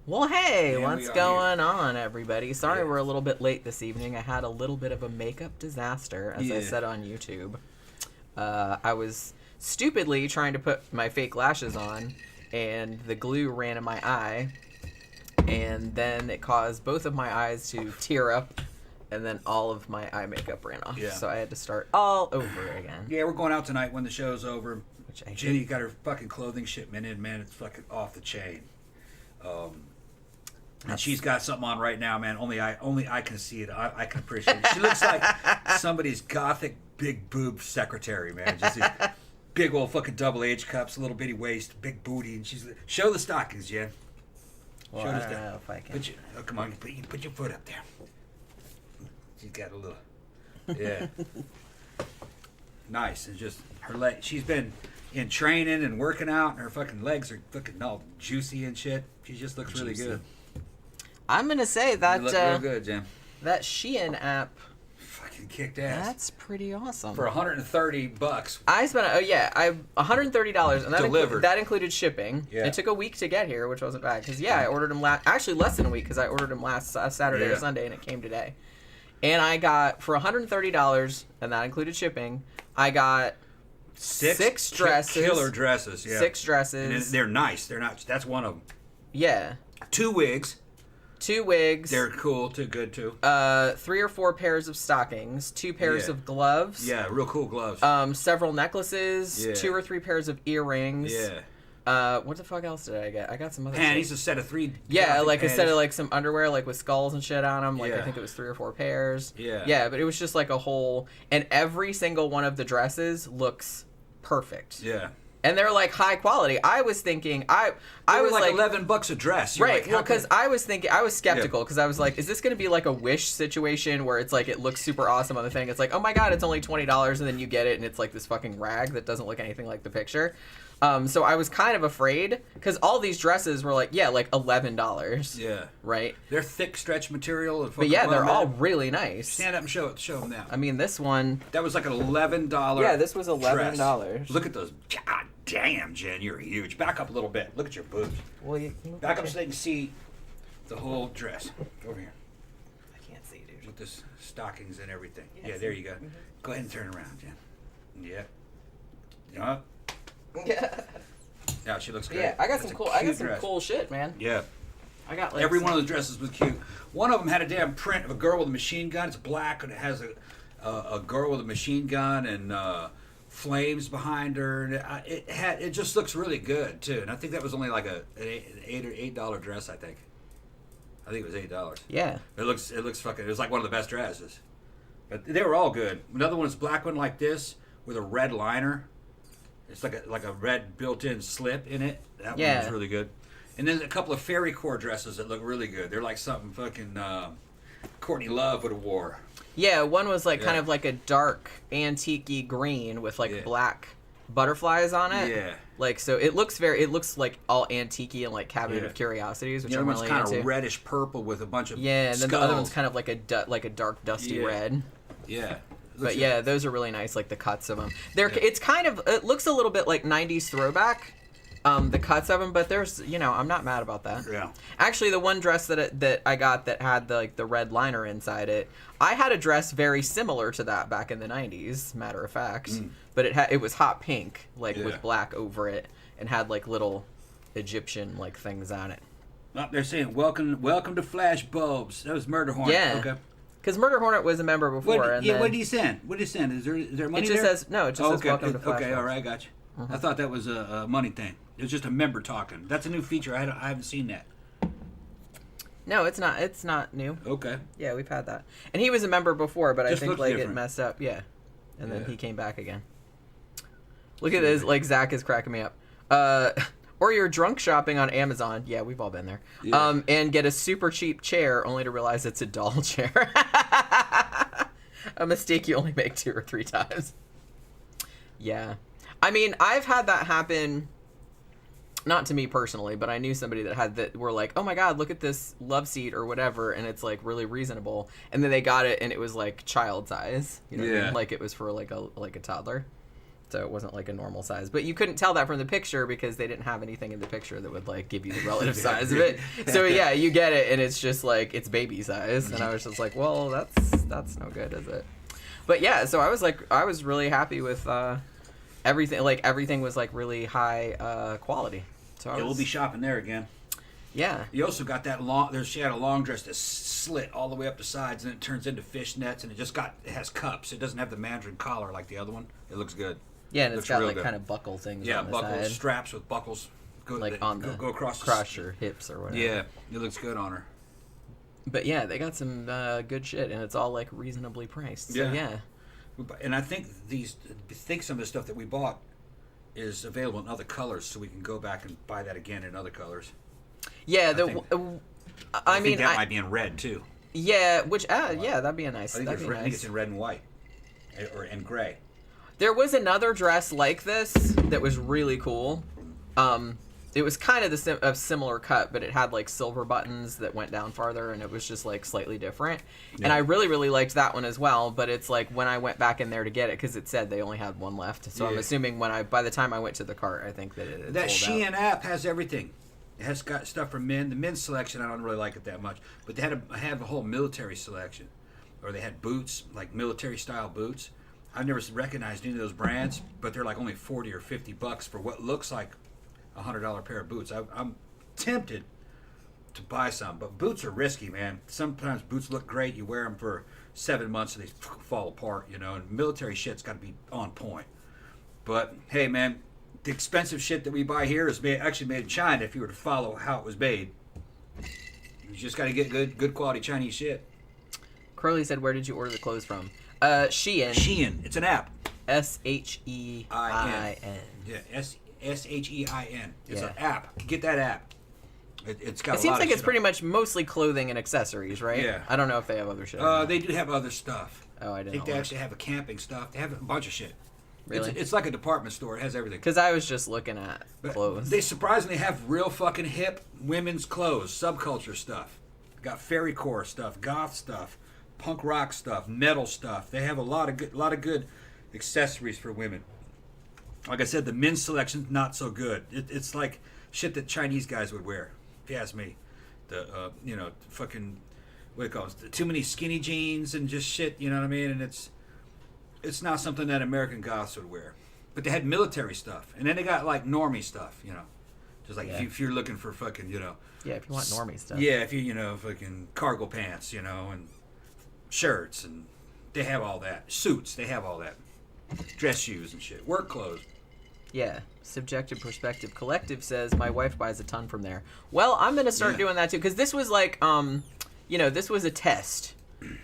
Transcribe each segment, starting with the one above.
Well, hey, what's going on, everybody? Sorry we're a little bit late this evening. I had a little bit of a makeup disaster, as I said on YouTube. I was stupidly trying to put my fake lashes on, and the glue ran in my eye, and then it caused both of my eyes to tear up, and then all of my eye makeup ran off. So I had to start all over again. Yeah, we're going out tonight when the show's over. Jenny got her fucking clothing shipment in, man. It's fucking off the chain. And she's got something on right now, man. Only I can see it. I can appreciate it. She looks like somebody's gothic big boob secretary, man. Just these big old fucking double H cups, a little bitty waist, big booty, and she's show the stockings, Jen. Well, show I don't know if I can. Come on, put your foot up there. She's got a little, yeah, nice, and just her leg. She's been in training and working out, and her fucking legs are fucking all juicy and shit. She just looks really good. I'm gonna say that you look real good, Jim. That Shein app fucking kicked ass. That's pretty awesome. For $130. I spent $130, and that included shipping. Yeah. It took a week to get here, which wasn't bad because I ordered them actually less than a week because I ordered them last Saturday or Sunday, and it came today. And I got for $130, and that included shipping. I got six dresses, killer dresses. Yeah, 6 dresses. And they're nice. They're not. That's one of them. Yeah. 2 wigs. 2 wigs. They're cool too. Good too. 3 or 4 pairs of stockings. 2 pairs of gloves. Yeah, real cool gloves. Several necklaces. Yeah. 2 or 3 pairs of earrings. Yeah. What the fuck else did I get? I got some other panties. shit. A set of 3. Yeah, like panties. a set of like some underwear, like with skulls and shit on them. Like I think it was 3 or 4 pairs. Yeah. Yeah, but it was just like a whole, and every single one of the dresses looks perfect. Yeah. And they're like high quality. I was thinking, I was like $11 a dress. You're right. Like, well, because I was skeptical because I was like, is this going to be like a Wish situation where it's like it looks super awesome on the thing? It's like, oh my god, it's only $20, and then you get it, and it's like this fucking rag that doesn't look anything like the picture. So I was kind of afraid because all these dresses were like $11. Yeah. Right. They're thick stretch material. But yeah, they're all really nice. Stand up and show them that. I mean, this one. That was like an $11. Yeah, this was $11. Dress. Look at those. God damn, Jen, you're huge. Back up a little bit. Look at your boobs. Well, you back up so they can see the whole dress. Go over here. I can't see, dude. With the stockings and everything. Yes. Yeah, there you go. Mm-hmm. Go ahead and turn around, Jen. Yeah. Yeah. Yeah, she looks great. Yeah, I got some cool shit, man. Yeah. I got like every one of the dresses was cute. One of them had a damn print of a girl with a machine gun. It's black and it has a girl with a machine gun and flames behind her. And it just looks really good too. And I think that was only like an $8 dress. I think it was $8. Yeah. It looks fucking. It was like one of the best dresses. But they were all good. Another one is black one like this with a red liner. It's like a red built-in slip in it. That one was really good. And then a couple of fairy core dresses that look really good. They're like something fucking Courtney Love would have wore. Yeah, one was like kind of like a dark antique-y green with like black butterflies on it. Yeah. Like so it looks like all antique-y and like Cabinet of Curiosities, which I'm really into. The other one's kind of reddish purple with a bunch of and then skulls. the other one's kind of like a dark dusty red. Yeah. But yeah, those are really nice, like the cuts of them. It's kind of, it looks a little bit like 90s throwback, the cuts of them, but there's, I'm not mad about that. Yeah. Actually, Actually, the one dress that I got that had the red liner inside it, I had a dress very similar to that back in the 90s, matter of fact. But it was hot pink, with black over it, and had like little Egyptian like things on it. Well, they're saying welcome to Flash Bulbs. That was Murder Hornet. Yeah. Okay. Because Murder Hornet was a member before. What did he send? Is there money there? Says welcome to Flash. Okay, all right, I got you. I thought that was a money thing. It was just a member talking. That's a new feature. I haven't seen that. No, it's not. It's not new. Okay. Yeah, we've had that. And he was a member before, but just I think different. It messed up. Yeah. And then he came back again. Look at this. Like Zach is cracking me up. Or you're drunk shopping on Amazon. Yeah, we've all been there. Yeah. And get a super cheap chair only to realize it's a doll chair. A mistake you only make 2 or 3 times. Yeah. I mean, I've had that happen not to me personally, but I knew somebody that had that were like, oh my god, look at this love seat or whatever, and it's like really reasonable. And then they got it, and it was like child size, you know, what I mean? Like it was for like a toddler, so it wasn't like a normal size. But you couldn't tell that from the picture because they didn't have anything in the picture that would like give you the relative size of it. So yeah, you get it, and it's just like it's baby size, and I was just like, well, that's no good, is it? But yeah, so I was really happy with everything. Like everything was like really high quality. So we'll be shopping there again. Yeah. You also got that she had a long dress that's slit all the way up the sides, and it turns into fishnets, and it has cups. It doesn't have the mandarin collar like the other one. It looks good. Yeah, and it's got like kind of buckle things. Yeah, on the buckles, side. straps with buckles. Go across your hips or whatever. Yeah, it looks good on her. But yeah, they got some good shit, and it's all like reasonably priced. So yeah. And I think some of the stuff that we bought is available in other colors, so we can go back and buy that again in other colors. Yeah, I think that might be in red too. Yeah, yeah, that'd be a nice. I think it's in red and white, and gray. There was another dress like this that was really cool. It was kind of a similar cut, but it had like silver buttons that went down farther, and it was just like slightly different. Yeah. And I really, really liked that one as well. But it's like when I went back in there to get it, because it said they only had one left. So I'm assuming by the time I went to the cart, I think that Shein app has everything. It has got stuff for men. The men's selection, I don't really like it that much. But they had a whole military selection, or they had boots, like military style boots. I've never recognized any of those brands, but they're like only $40 or $50 for what looks like $100 pair of boots. I'm tempted to buy some, but boots are risky, man. Sometimes boots look great. You wear them for 7 months and they fall apart, you know. And military shit's got to be on point. But hey, man, the expensive shit that we buy here is actually made in China. If you were to follow how it was made, you just got to get good quality Chinese shit. Curly said, "Where did you order the clothes from?" Shein. Shein. It's an app. SHEIN. Yeah. SHEIN. It's an app. Get that app. It's got. It seems like it's pretty much mostly clothing and accessories, right? Yeah. I don't know if they have other shit. They do have other stuff. Oh, I didn't. I think they actually have a camping stuff. They have a bunch of shit. Really? It's like a department store. It has everything. Because I was just looking at clothes. They surprisingly have real fucking hip women's clothes, subculture stuff. Got fairycore stuff, goth stuff, punk rock stuff, metal stuff. They have a lot of good accessories for women. Like I said, the men's selection's not so good. It's like shit that Chinese guys would wear, if you ask me. The fucking what do you call it? Too many skinny jeans and just shit. You know what I mean? And it's not something that American goths would wear. But they had military stuff, and then they got like normie stuff. You know, just like if you're looking for fucking Yeah, if you want normie stuff. Yeah, if you fucking cargo pants, and shirts, and they have all that. Suits, they have all that. Dress shoes and shit. Work clothes. Yeah. Subjective Perspective Collective says, my wife buys a ton from there. Well, I'm going to start doing that too, because this was like, this was a test.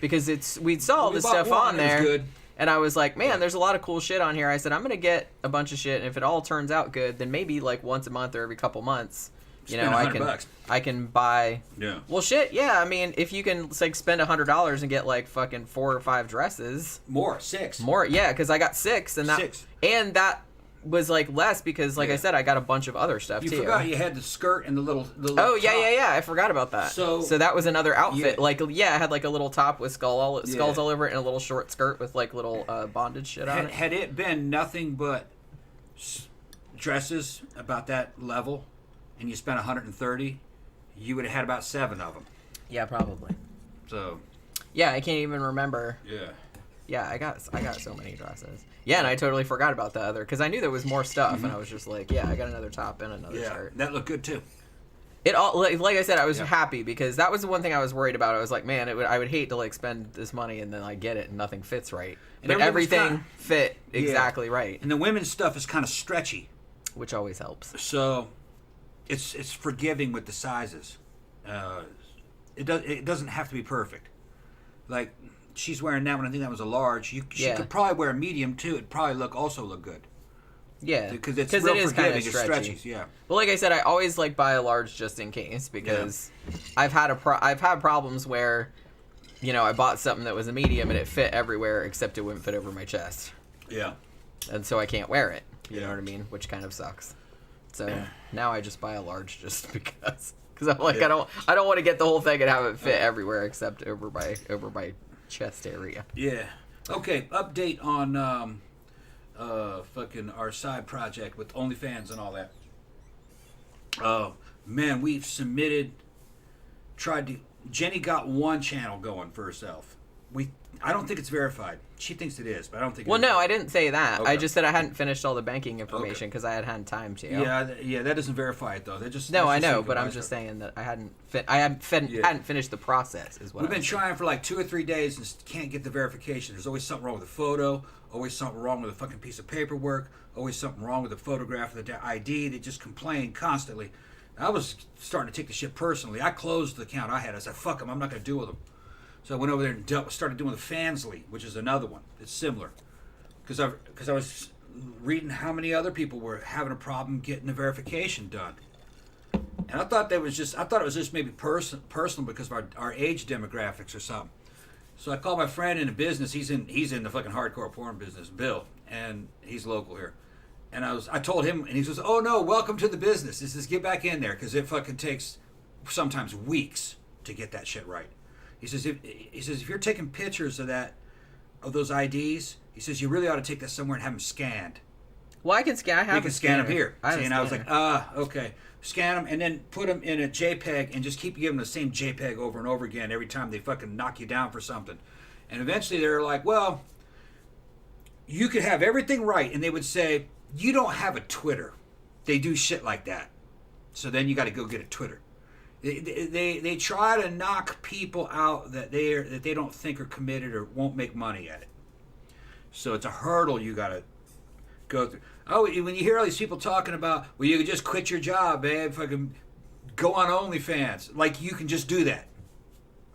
Because we saw all this stuff on there. Good. And I was like, man, there's a lot of cool shit on here. I said, I'm going to get a bunch of shit, and if it all turns out good, then maybe like once a month or every couple months, I can buy. Yeah. Well, shit. Yeah. I mean, if you can like spend $100 and get like fucking 4 or 5 dresses. Six. More. Yeah, because I got 6, and that was like less because, like I said, I got a bunch of other stuff too. You forgot you had the skirt and the little oh top. yeah. I forgot about that. So that was another outfit. I had like a little top with skulls all over it and a little short skirt with like little bondage shit on it. Had it been nothing but dresses about that level, and you spent $130, you would have had about 7 of them. Yeah, probably. So. Yeah, I can't even remember. Yeah. Yeah, I got so many dresses. Yeah, and I totally forgot about the other because I knew there was more stuff, and I was just like, I got another top and another shirt. That looked good too. It all like I said, I was happy because that was the one thing I was worried about. I was like, man, I would hate to like spend this money and then I get it and nothing fits right. But everything fit exactly right. And the women's stuff is kind of stretchy, which always helps. So, it's forgiving with the sizes. It doesn't have to be perfect. Like. She's wearing that one. I think that was a large. She could probably wear a medium too. It'd probably look good. Yeah, because it's real forgiving. It stretches. Yeah. Well, like I said, I always like buy a large just in case because I've had problems where, I bought something that was a medium and it fit everywhere except it wouldn't fit over my chest. Yeah. And so I can't wear it. You know what I mean? Which kind of sucks. So now I just buy a large just because I'm like I don't want to get the whole thing and have it fit everywhere except over my chest area. Yeah. Okay. Update on fucking our side project with OnlyFans and all that. Man, we've submitted. Jenny got one channel going for herself. I don't think it's verified. She thinks it is, but I don't think. Well, no, I didn't say that. Okay. I just said I hadn't finished all the banking information because I hadn't had time to. Yeah, that doesn't verify it though. I know, but I'm just saying that I hadn't finished the process. Is what we've been trying for like 2 or 3 days and can't get the verification. There's always something wrong with the photo. Always something wrong with a fucking piece of paperwork. Always something wrong with the photograph of the ID. They just complain constantly. I was starting to take the shit personally. I closed the account I had. I said, fuck them. I'm not going to deal with them. So I went over there and started doing the Fansly, which is another one. It's similar. Because I was reading how many other people were having a problem getting the verification done. And I thought it was just maybe personal because of our age demographics or something. So I called my friend in the business. He's in the fucking hardcore porn business, Bill, and he's local here. And I told him, and he says, "Oh no, welcome to the business." He says, "Get back in there, because it fucking takes sometimes weeks to get that shit right." He says, if you're taking pictures of those IDs, he says you really ought to take that somewhere and have them scanned. Well, I can scan. You can scan them here. And I was like, okay. Scan them and then put them in a JPEG and just keep giving them the same JPEG over and over again every time they fucking knock you down for something. And eventually they're like, well, you could have everything right, and they would say, you don't have a Twitter. They do shit like that. So then you got to go get a Twitter. They try to knock people out that they don't think are committed or won't make money at it. So it's a hurdle you got to go through. Oh, when you hear all these people talking about, well, you can just quit your job, babe, fucking go on OnlyFans. Like, you can just do that.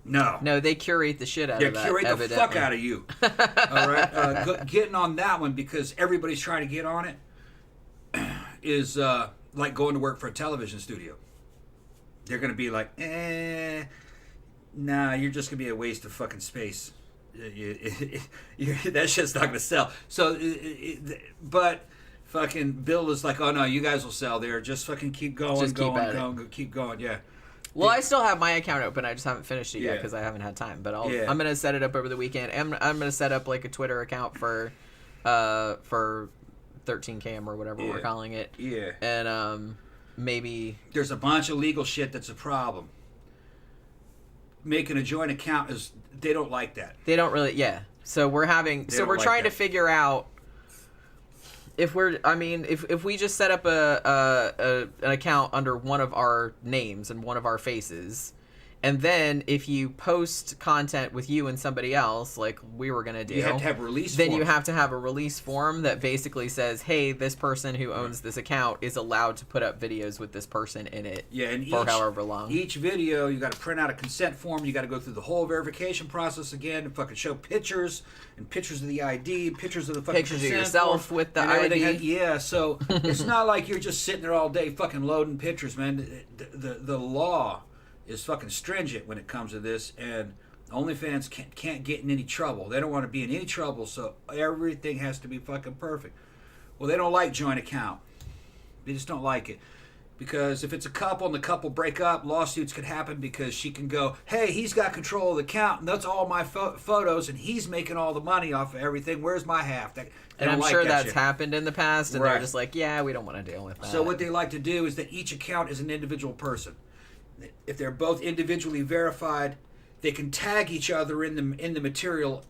No, they curate the shit out of that. They curate the fuck out of you. All right, getting on that one because everybody's trying to get on it is like going to work for a television studio. They're gonna be like, nah, you're just gonna be a waste of fucking space. That shit's not gonna sell. So, but fucking Bill is like, oh no, you guys will sell there. Just fucking keep going, keep going. Yeah. Well, I still have my account open. I just haven't finished it yet because I haven't had time. But I'm gonna set it up over the weekend. I'm gonna set up like a Twitter account for 13Cam or whatever we're calling it. Yeah. And maybe there's a bunch of legal shit that's a problem. Making a joint account they don't like that. They don't really. Yeah. So we're trying to figure out. If we just set up an account under one of our names and one of our faces, and then if you post content with you and somebody else, like we were gonna do, you have to have a release then form. You have to have a release form that basically says, hey, this person who owns this account is allowed to put up videos with this person in it for however long. Each video, you got to print out a consent form. You got to go through the whole verification process again and fucking show pictures and pictures of the ID, pictures of the fucking pictures of yourself form, with the ID. Yeah, so it's not like you're just sitting there all day fucking loading pictures, man. The law is fucking stringent when it comes to this, and OnlyFans can't get in any trouble. They don't want to be in any trouble, so everything has to be fucking perfect. Well, they don't like joint account. They just don't like it. Because if it's a couple and the couple break up, lawsuits could happen because she can go, hey, he's got control of the account, and that's all my photos, and he's making all the money off of everything. Where's my half? And I'm sure that's happened in the past, and they're just like, yeah, we don't want to deal with that. So what they like to do is that each account is an individual person. If they're both individually verified, they can tag each other in the material,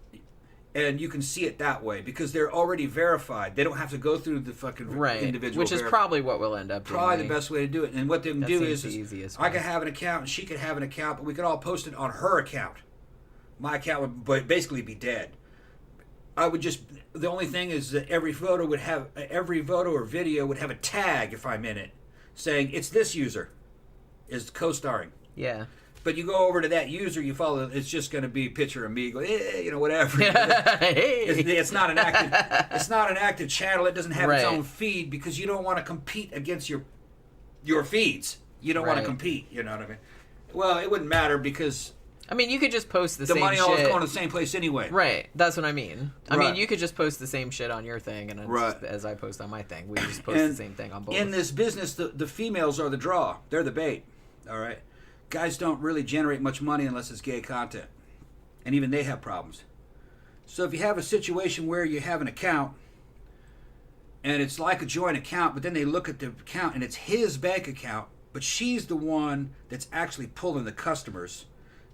and you can see it that way because they're already verified. They don't have to go through the fucking individual. Which is probably what we'll end up doing. Probably the best way to do it. And what they can do is I can have an account and she could have an account, but we could all post it on her account. My account would basically be dead. The only thing is that every photo or video would have a tag if I'm in it, saying it's this user is co-starring. Yeah. But you go over to that user, you follow. It's just going to be a picture of me, whatever. Hey. It's not an active. It's not an active channel. It doesn't have its own feed because you don't want to compete against your feeds. You don't want to compete. You know what I mean? Well, it wouldn't matter because I mean, you could just post the same shit. The money always going to the same place anyway. Right. That's what I mean. I mean, you could just post the same shit on your thing, and as I post on my thing. We just post the same thing on both. In this business, the females are the draw. They're the bait. All right? Guys don't really generate much money unless it's gay content. And even they have problems. So if you have a situation where you have an account, and it's like a joint account, but then they look at the account, and it's his bank account, but she's the one that's actually pulling the customers.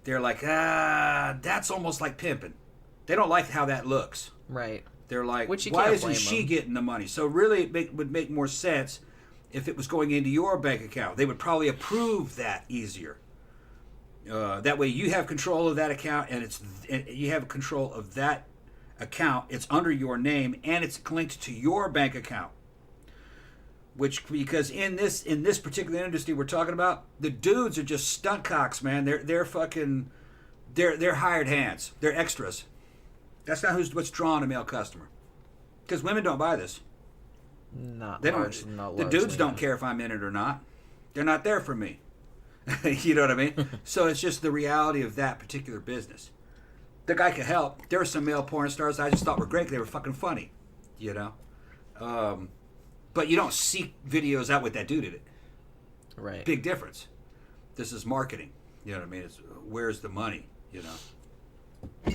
They're like, that's almost like pimping. They don't like how that looks. Right. They're like, why isn't she getting the money? So really, it would make more sense if it was going into your bank account. They would probably approve that easier. That way you have control of that account, and you have control of that account. It's under your name, and it's linked to your bank account. Because in this particular industry we're talking about, the dudes are just stunt cocks, man. They're hired hands. They're extras. That's not what's drawing a male customer. Because women don't buy this. The dudes don't care if I'm in it or not. They're not there for me. You know what I mean? So it's just the reality of that particular business. The guy could help. There are some male porn stars I just thought were great. They were fucking funny. You know? But you don't seek videos out with that dude in it. Right. Big difference. This is marketing. You know what I mean? It's where's the money, you know?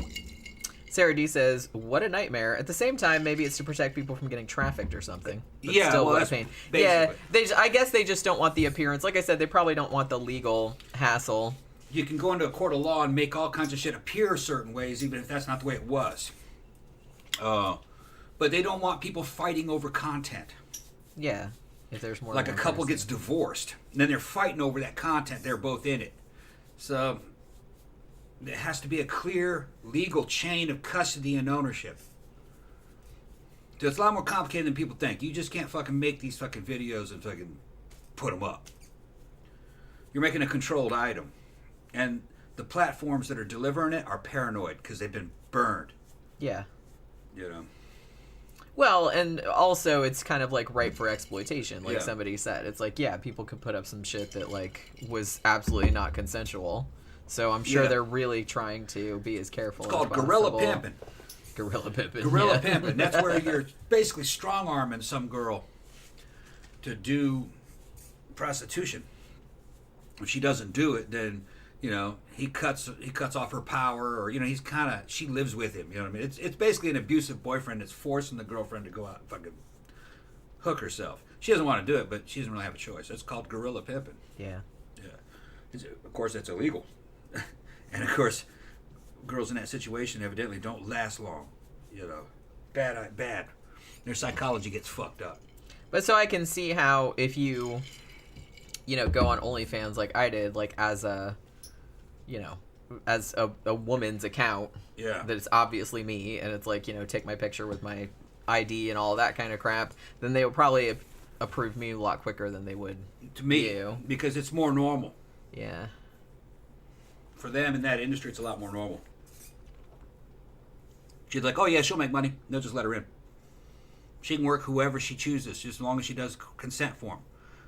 Sarah D says, what a nightmare. At the same time, maybe it's to protect people from getting trafficked or something. But yeah, still, well, what that's a pain. basically. Yeah, I guess they just don't want the appearance. Like I said, they probably don't want the legal hassle. You can go into a court of law and make all kinds of shit appear certain ways, even if that's not the way it was. But they don't want people fighting over content. Yeah, if there's more. Like a couple gets divorced, and then they're fighting over that content. They're both in it. So there has to be a clear legal chain of custody and ownership. So it's a lot more complicated than people think. You just can't fucking make these fucking videos and fucking put them up. You're making a controlled item. And the platforms that are delivering it are paranoid because they've been burned. Yeah. You know? Well, and also it's kind of like ripe for exploitation, like somebody said. It's like, yeah, people could put up some shit that like was absolutely not consensual. So I'm sure they're really trying to be as careful as possible. It's called guerrilla pimping. Guerrilla pimping. Guerrilla pimping. That's where you're basically strong-arming some girl to do prostitution. If she doesn't do it, then, you know, he cuts off her power, or, you know, she lives with him, you know what I mean? It's basically an abusive boyfriend that's forcing the girlfriend to go out and fucking hook herself. She doesn't want to do it, but she doesn't really have a choice. That's called guerrilla pimping. Yeah. Yeah. Of course, that's illegal. And of course, girls in that situation evidently don't last long. You know, bad. Their psychology gets fucked up. But so I can see how if you know, go on OnlyFans like I did, like as a, you know, as a woman's account. Yeah. That it's obviously me, and it's like, you know, take my picture with my ID and all that kind of crap. Then they would probably approve me a lot quicker than they would to me, you. Because it's more normal. Yeah. For them in that industry, it's a lot more normal. She's like, oh yeah, she'll make money. They'll just let her in. She can work whoever she chooses, just as long as she does consent form.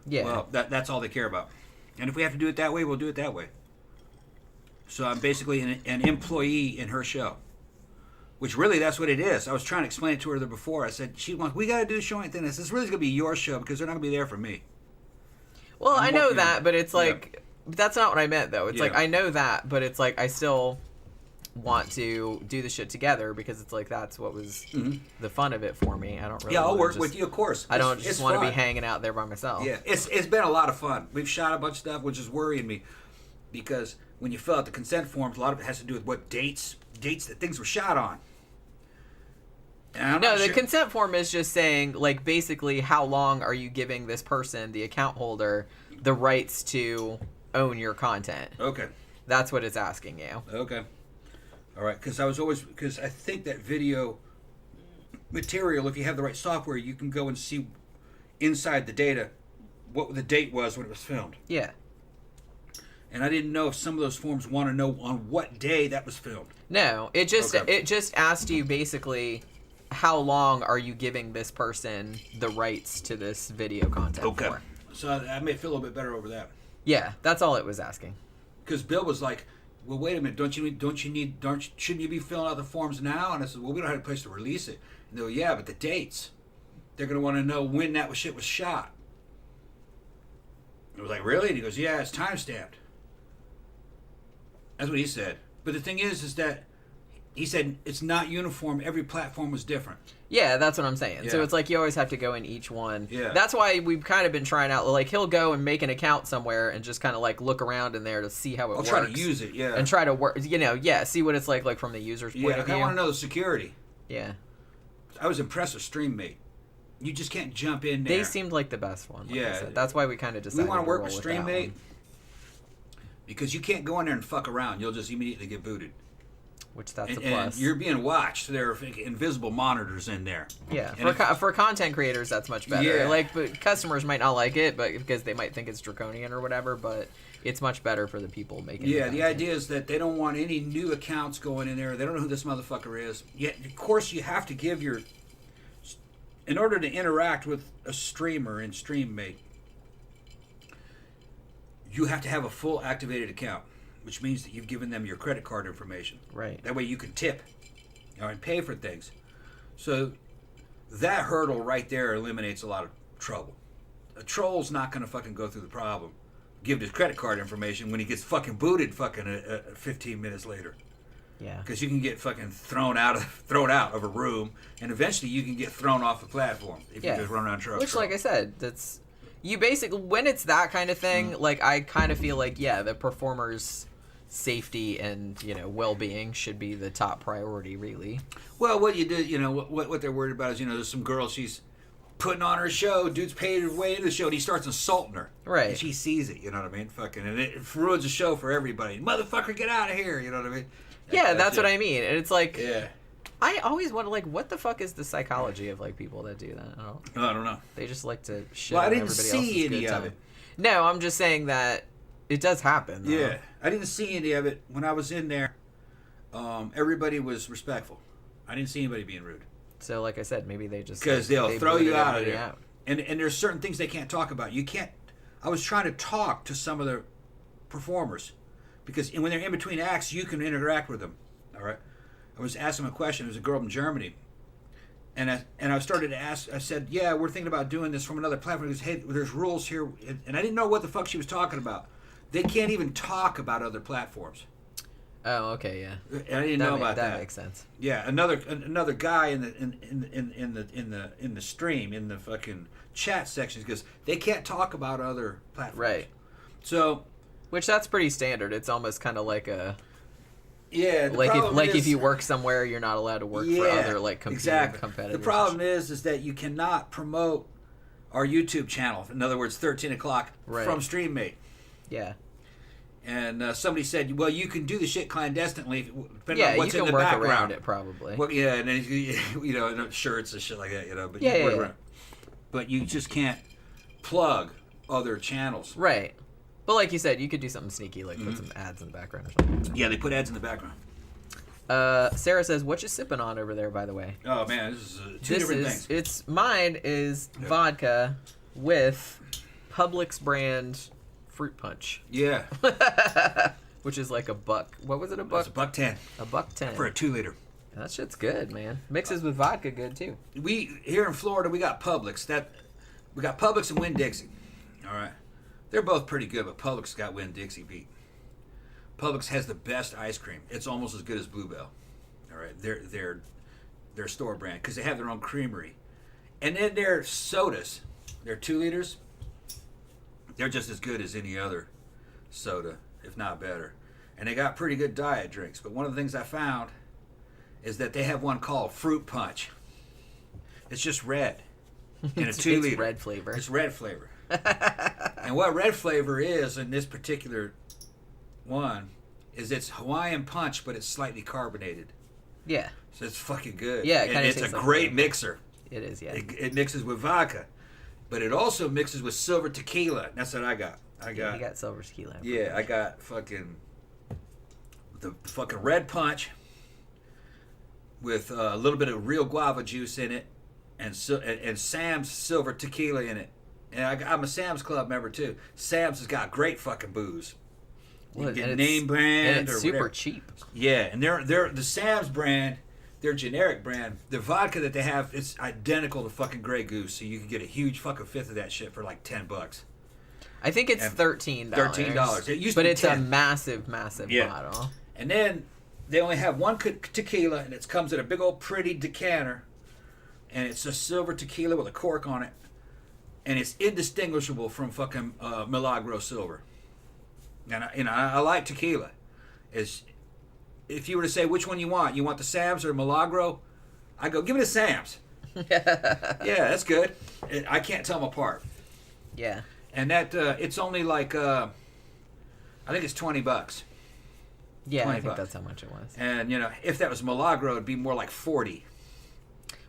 Yeah. Well, that's all they care about. And if we have to do it that way, we'll do it that way. So I'm basically an employee in her show. Which really, that's what it is. I was trying to explain it to her before. I said, we got to do the showing thing. This is really going to be your show because they're not going to be there for me. Well, I know that, but it's like, that's not what I meant, though. It's like, I know that, but it's like, I still want to do the shit together because it's like, that's what was the fun of it for me. I don't really I'll work with you, of course. I don't just want to be hanging out there by myself. Yeah, it's been a lot of fun. We've shot a bunch of stuff, which is worrying me because when you fill out the consent forms, a lot of it has to do with what dates that things were shot on. No, the consent form is just saying, like, basically, how long are you giving this person, the account holder, the rights to own your content? Okay. That's what it's asking you. Okay. All right, because I think that video material, if you have the right software, you can go and see inside the data what the date was when it was filmed. Yeah. And I didn't know if some of those forms want to know on what day that was filmed. No, it just asked you basically, how long are you giving this person the rights to this video content for? So I may feel a little bit better over that. Yeah, that's all it was asking. Because Bill was like, well, wait a minute, shouldn't you be filling out the forms now? And I said, well, we don't have a place to release it. And they go, yeah, but the dates. They're going to want to know when that shit was shot. I was like, really? And he goes, yeah, it's time-stamped. That's what he said. But the thing is that he said it's not uniform. Every platform was different. Yeah, that's what I'm saying. Yeah. So it's like you always have to go in each one. Yeah. That's why we've kind of been trying out, like, he'll go and make an account somewhere and just kind of, like, look around in there to see how it works. I'll try to use it, yeah. And try to work, see what it's like from the user's point of view. I want to know the security. Yeah. I was impressed with StreamMate. You just can't jump in there. They seemed like the best one. Like I said. That's why we kind of decided we want to work roll with StreamMate because you can't go in there and fuck around. You'll just immediately get booted. Which that's a plus. And you're being watched. There are invisible monitors in there. Yeah, for content creators, that's much better. Yeah. Like, but customers might not like it, but because they might think it's draconian or whatever. But it's much better for the people making. Yeah, the idea is that they don't want any new accounts going in there. They don't know who this motherfucker is. Yet, of course, you have to give your. In order to interact with a streamer in StreamMate, you have to have a full activated account, which means that you've given them your credit card information. Right. That way you can tip and pay for things. So that hurdle right there eliminates a lot of trouble. A troll's not going to fucking go through the problem, give his credit card information when he gets fucking booted 15 minutes later. Yeah. Because you can get fucking thrown out of a room, and eventually you can get thrown off the platform if you just run around truck. Which, like I said, that's you basically when it's that kind of thing. Like I kind of feel like the performer's safety and well-being should be the top priority, really. Well, what you did, what they're worried about is there's some girl she's putting on her show. Dude's paid her way into the show, and he starts insulting her. Right. And she sees it. You know what I mean? Fucking, and it ruins the show for everybody. Motherfucker, get out of here. You know what I mean? Yeah, that's what I mean. And it's like, yeah. I always wonder, like, what the fuck is the psychology of, like, people that do that? I don't know. They just like to shit Well, I on didn't everybody see else's any good of time. it. No, I'm just saying that it does happen. Though. Yeah. I didn't see any of it. When I was in there, everybody was respectful. I didn't see anybody being rude. So, like I said, maybe they just... Because they'll throw you out of there. Out. And there's certain things they can't talk about. You can't... I was trying to talk to some of the performers. Because when they're in between acts, you can interact with them. All right? I was asking them a question. It was a girl from Germany. And I started to ask... I said, yeah, we're thinking about doing this from another platform. He goes, hey, there's rules here. And I didn't know what the fuck she was talking about. They can't even talk about other platforms. Oh, okay, yeah. And I didn't know about that. That makes sense. Yeah, another guy in the stream in the fucking chat sections goes, they can't talk about other platforms. Right. So, which that's pretty standard. It's almost kind of like a if if you work somewhere, you're not allowed to work for other competitors. The problem is that you cannot promote our YouTube channel. In other words, 13 o'clock from StreamMate. Yeah. And somebody said, well, you can do the shit clandestinely, depending on what's you in can the work background. around it, probably. Well, yeah, and then, shirts and shit like that, But you work around. But you just can't plug other channels. Right. But like you said, you could do something sneaky, like put some ads in the background or something. Yeah, they put ads in the background. Sarah says, what you sipping on over there, by the way? Oh, man, this is two different things. Mine is vodka with Publix brand fruit punch. Yeah. Which is like $1. What was it, $1? It's $1.10. $1.10. For a 2-liter. That shit's good, man. Mixes with vodka good, too. Here in Florida, we got Publix. We got Publix and Winn-Dixie. All right. They're both pretty good, but Publix got Winn-Dixie beat. Publix has the best ice cream. It's almost as good as Bluebell. All right. Their store brand, because they have their own creamery. And then their sodas, their 2 liters, they're just as good as any other soda, if not better. And they got pretty good diet drinks. But one of the things I found is that they have one called Fruit Punch. It's just red in a 2 liter. It's red flavor. It's red flavor. And what red flavor is in this particular one is it's Hawaiian Punch, but it's slightly carbonated. Yeah. So it's fucking good. Yeah, and it's a great mixer. It is, yeah. It mixes with vodka. But it also mixes with silver tequila. That's what I got. You got silver tequila. Yeah, I got the fucking red punch with a little bit of real guava juice in it, and Sam's silver tequila in it. And I'm a Sam's Club member too. Sam's has got great fucking booze. You can get name brand and it's or super whatever. cheap. Yeah, and they're the Sam's brand, their generic brand. The vodka that they have is identical to fucking Grey Goose, so you can get a huge fucking fifth of that shit for like $10. I think it's $13. $13. It used to but be it's $10. a massive bottle. And then they only have one tequila, and it comes in a big old pretty decanter, and it's a silver tequila with a cork on it, and it's indistinguishable from fucking Milagro Silver. And I like tequila. If you were to say which one you want the Sam's or Milagro, I go give me the Sam's. Yeah, that's good. I can't tell them apart. Yeah. And that it's only like I think it's $20. Yeah, I think that's how much it was. And if that was Milagro, it'd be more like 40.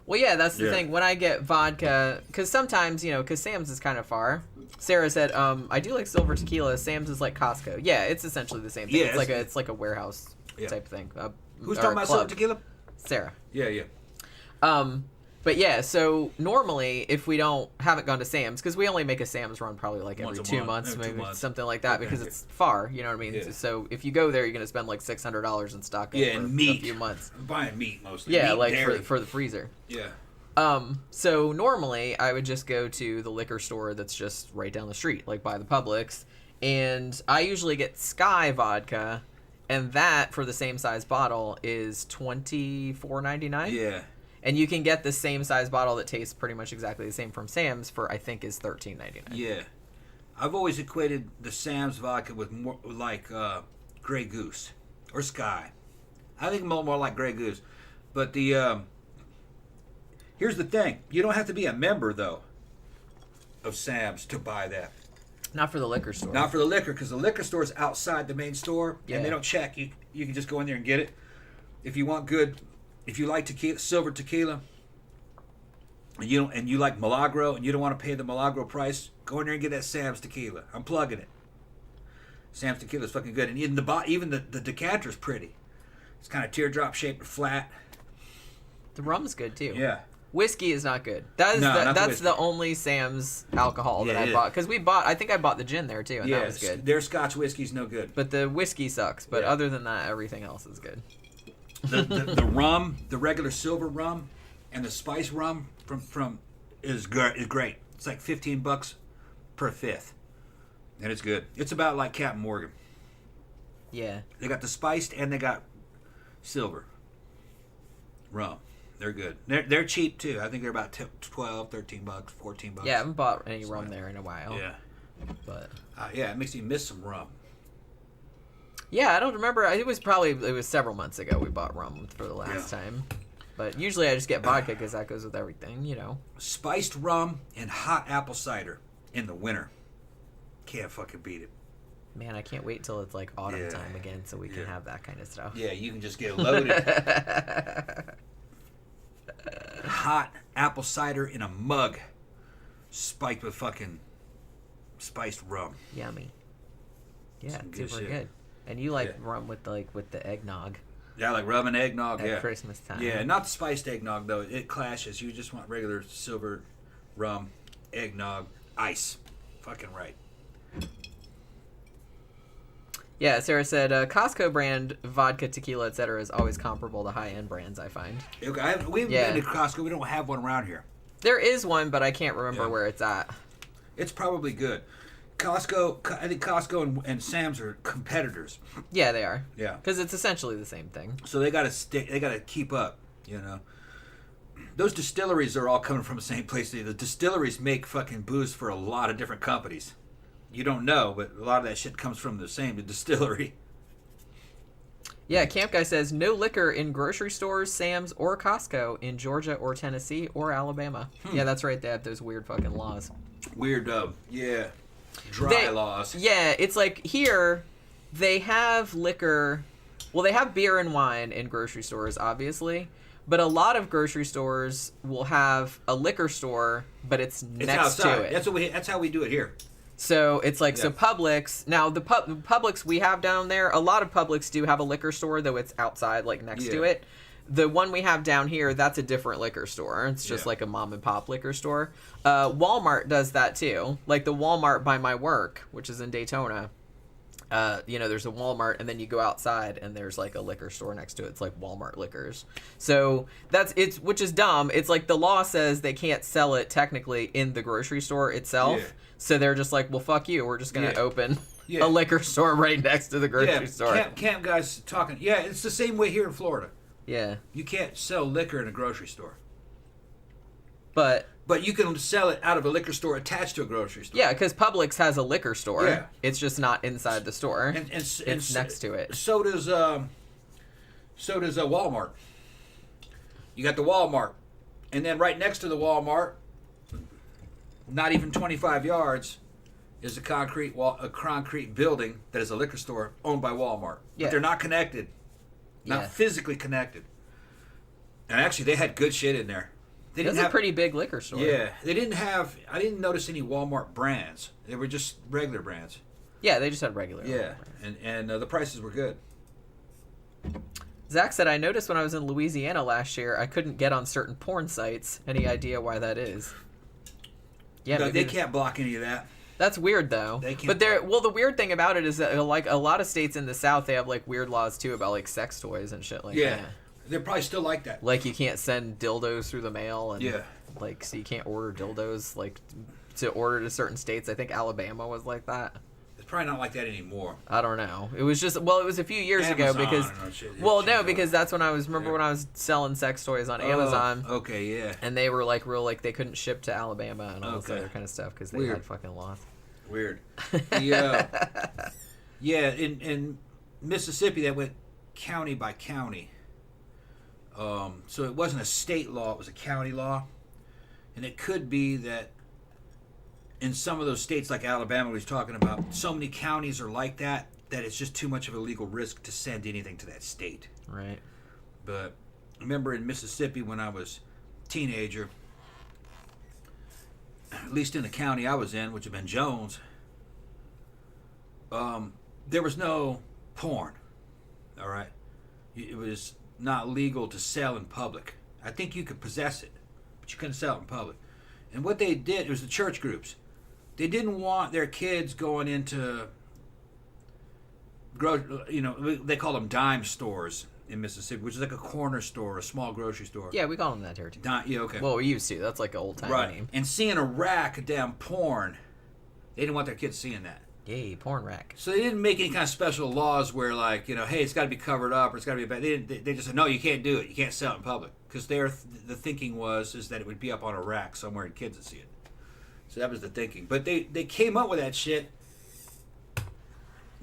Well, yeah, that's the thing. When I get vodka, because sometimes, because Sam's is kind of far. Sarah said, I do like silver tequila. Sam's is like Costco. Yeah, it's essentially the same thing. Yeah, it's like a warehouse type thing. Who's talking about silver tequila? Sarah. Yeah. But yeah, so normally if we haven't gone to Sam's, because we only make a Sam's run probably like every 2 months, maybe something like that, because it's far, you know what I mean? Yeah. So if you go there, you're going to spend like $600 in stock for meat. a few months. I'm buying meat mostly. Yeah, meat, like dairy. for the freezer. Yeah. So normally I would just go to the liquor store that's just right down the street, like by the Publix, and I usually get Sky vodka, and that for the same size bottle is $24.99. Yeah. And you can get the same size bottle that tastes pretty much exactly the same from Sam's for, I think, is $13.99. Yeah. I've always equated the Sam's vodka with more like Grey Goose or Sky. I think more like Grey Goose. But here's the thing. You don't have to be a member, though, of Sam's to buy that. Not for the liquor store. Not for the liquor, because the liquor store is outside the main store, and they don't check. You can just go in there and get it. If you want good... If you like tequila, silver tequila, and you like Milagro, and you don't want to pay the Milagro price, go in there and get that Sam's tequila. I'm plugging it. Sam's tequila is fucking good, and even the decanter is pretty. It's kind of teardrop shaped, flat. The rum's good too. Yeah. Whiskey is not good. That's the only Sam's alcohol that I bought, because I think I bought the gin there too, and that was good. Their Scotch whiskey's no good. But the whiskey sucks. But other than that, everything else is good. The rum, the regular silver rum, and the spice rum from is great. It's like $15 per fifth, and it's good. It's about like Captain Morgan. Yeah. They got the spiced and they got silver rum. They're good. They're cheap too. I think they're about $12, $13, $14. Yeah, I haven't bought any rum there in a while. Yeah. But it makes me miss some rum. Yeah, I don't remember. It was several months ago we bought rum for the last time. But usually I just get vodka because that goes with everything, Spiced rum and hot apple cider in the winter. Can't fucking beat it. Man, I can't wait till it's like autumn time again so we can have that kind of stuff. Yeah, you can just get loaded. Hot apple cider in a mug spiked with fucking spiced rum. Yummy. Yeah, it's super good. And you like rum with the eggnog. Yeah, like rum and eggnog, at Christmas time. Yeah, not the spiced eggnog, though. It clashes. You just want regular silver rum, eggnog, ice. Fucking right. Yeah, Sarah said, Costco brand vodka, tequila, etc. is always comparable to high-end brands, I find. Okay, we've been to Costco. We don't have one around here. There is one, but I can't remember where it's at. It's probably good. I think Costco and Sam's are competitors. Yeah, they are. Yeah, because it's essentially the same thing. So they got to stick. They got to keep up. Those distilleries are all coming from the same place. The distilleries make fucking booze for a lot of different companies. You don't know, but a lot of that shit comes from the same distillery. Yeah, Camp Guy says no liquor in grocery stores, Sam's, or Costco in Georgia or Tennessee or Alabama. Yeah, that's right. They have those weird fucking laws. Weird, dry laws. Yeah, it's like here they have liquor. Well, they have beer and wine in grocery stores, obviously. But a lot of grocery stores will have a liquor store, but it's next outside. to it. That's how we do it here. So it's like, so Publix, now the Publix we have down there, a lot of Publix do have a liquor store, though it's outside, like next to it. The one we have down here, that's a different liquor store. It's just like a mom and pop liquor store. Walmart does that too. Like the Walmart by my work, which is in Daytona, there's a Walmart, and then you go outside, and there's like a liquor store next to it. It's like Walmart Liquors. So which is dumb. It's like the law says they can't sell it technically in the grocery store itself. Yeah. So they're just like, well, fuck you. We're just gonna open a liquor store right next to the grocery store. Camp guys talking. Yeah, it's the same way here in Florida. Yeah. You can't sell liquor in a grocery store. But you can sell it out of a liquor store attached to a grocery store. Yeah, because Publix has a liquor store. Yeah. It's just not inside the store. It's next to it. So does Walmart. You got the Walmart. And then right next to the Walmart, not even 25 yards, is a concrete building that is a liquor store owned by Walmart. Yeah. But they're not connected. Not physically connected. And actually, they had good shit in there. It was a pretty big liquor store. Yeah. I didn't notice any Walmart brands. They were just regular brands. Yeah, they just had regular. Yeah. And the prices were good. Zach said, I noticed when I was in Louisiana last year, I couldn't get on certain porn sites. Any idea why that is? Yeah, no, they can't block any of that. That's weird, though. They can't. But the weird thing about it is that, like, a lot of states in the South, they have, like, weird laws, too, about, like, sex toys and shit like that. Yeah. They're probably still like that. Like, you can't send dildos through the mail. And, like, so you can't order dildos, like, to order to certain states. I think Alabama was like that. It's probably not like that anymore. I don't know. It was just, it was a few years ago because, because that's when I was, when I was selling sex toys on Amazon. Okay, yeah. And they were, like, they couldn't ship to Alabama and all this other kind of stuff because they had fucking laws. Weird. Yeah. In Mississippi, that went county by county. So it wasn't a state law, it was a county law. And it could be that in some of those states like Alabama we was talking about, so many counties are like that it's just too much of a legal risk to send anything to that state. Right. But I remember in Mississippi when I was a teenager, at least in the county I was in, which had been Jones, there was no porn. All right? It was not legal to sell in public. I think you could possess it, but you couldn't sell it in public. And what they did, it was the church groups. They didn't want their kids going into, they call them dime stores in Mississippi, which is like a corner store, a small grocery store. Yeah, we call them that here too. Yeah, okay. Well, we used to. That's like an old time name. And seeing a rack of damn porn, they didn't want their kids seeing that. Yay, porn rack. So they didn't make any kind of special laws where, like, hey, it's got to be covered up or it's got to be bad. They just said, no, you can't do it. You can't sell it in public. Because the thinking is that it would be up on a rack somewhere and kids would see it. So that was the thinking. But they came up with that shit a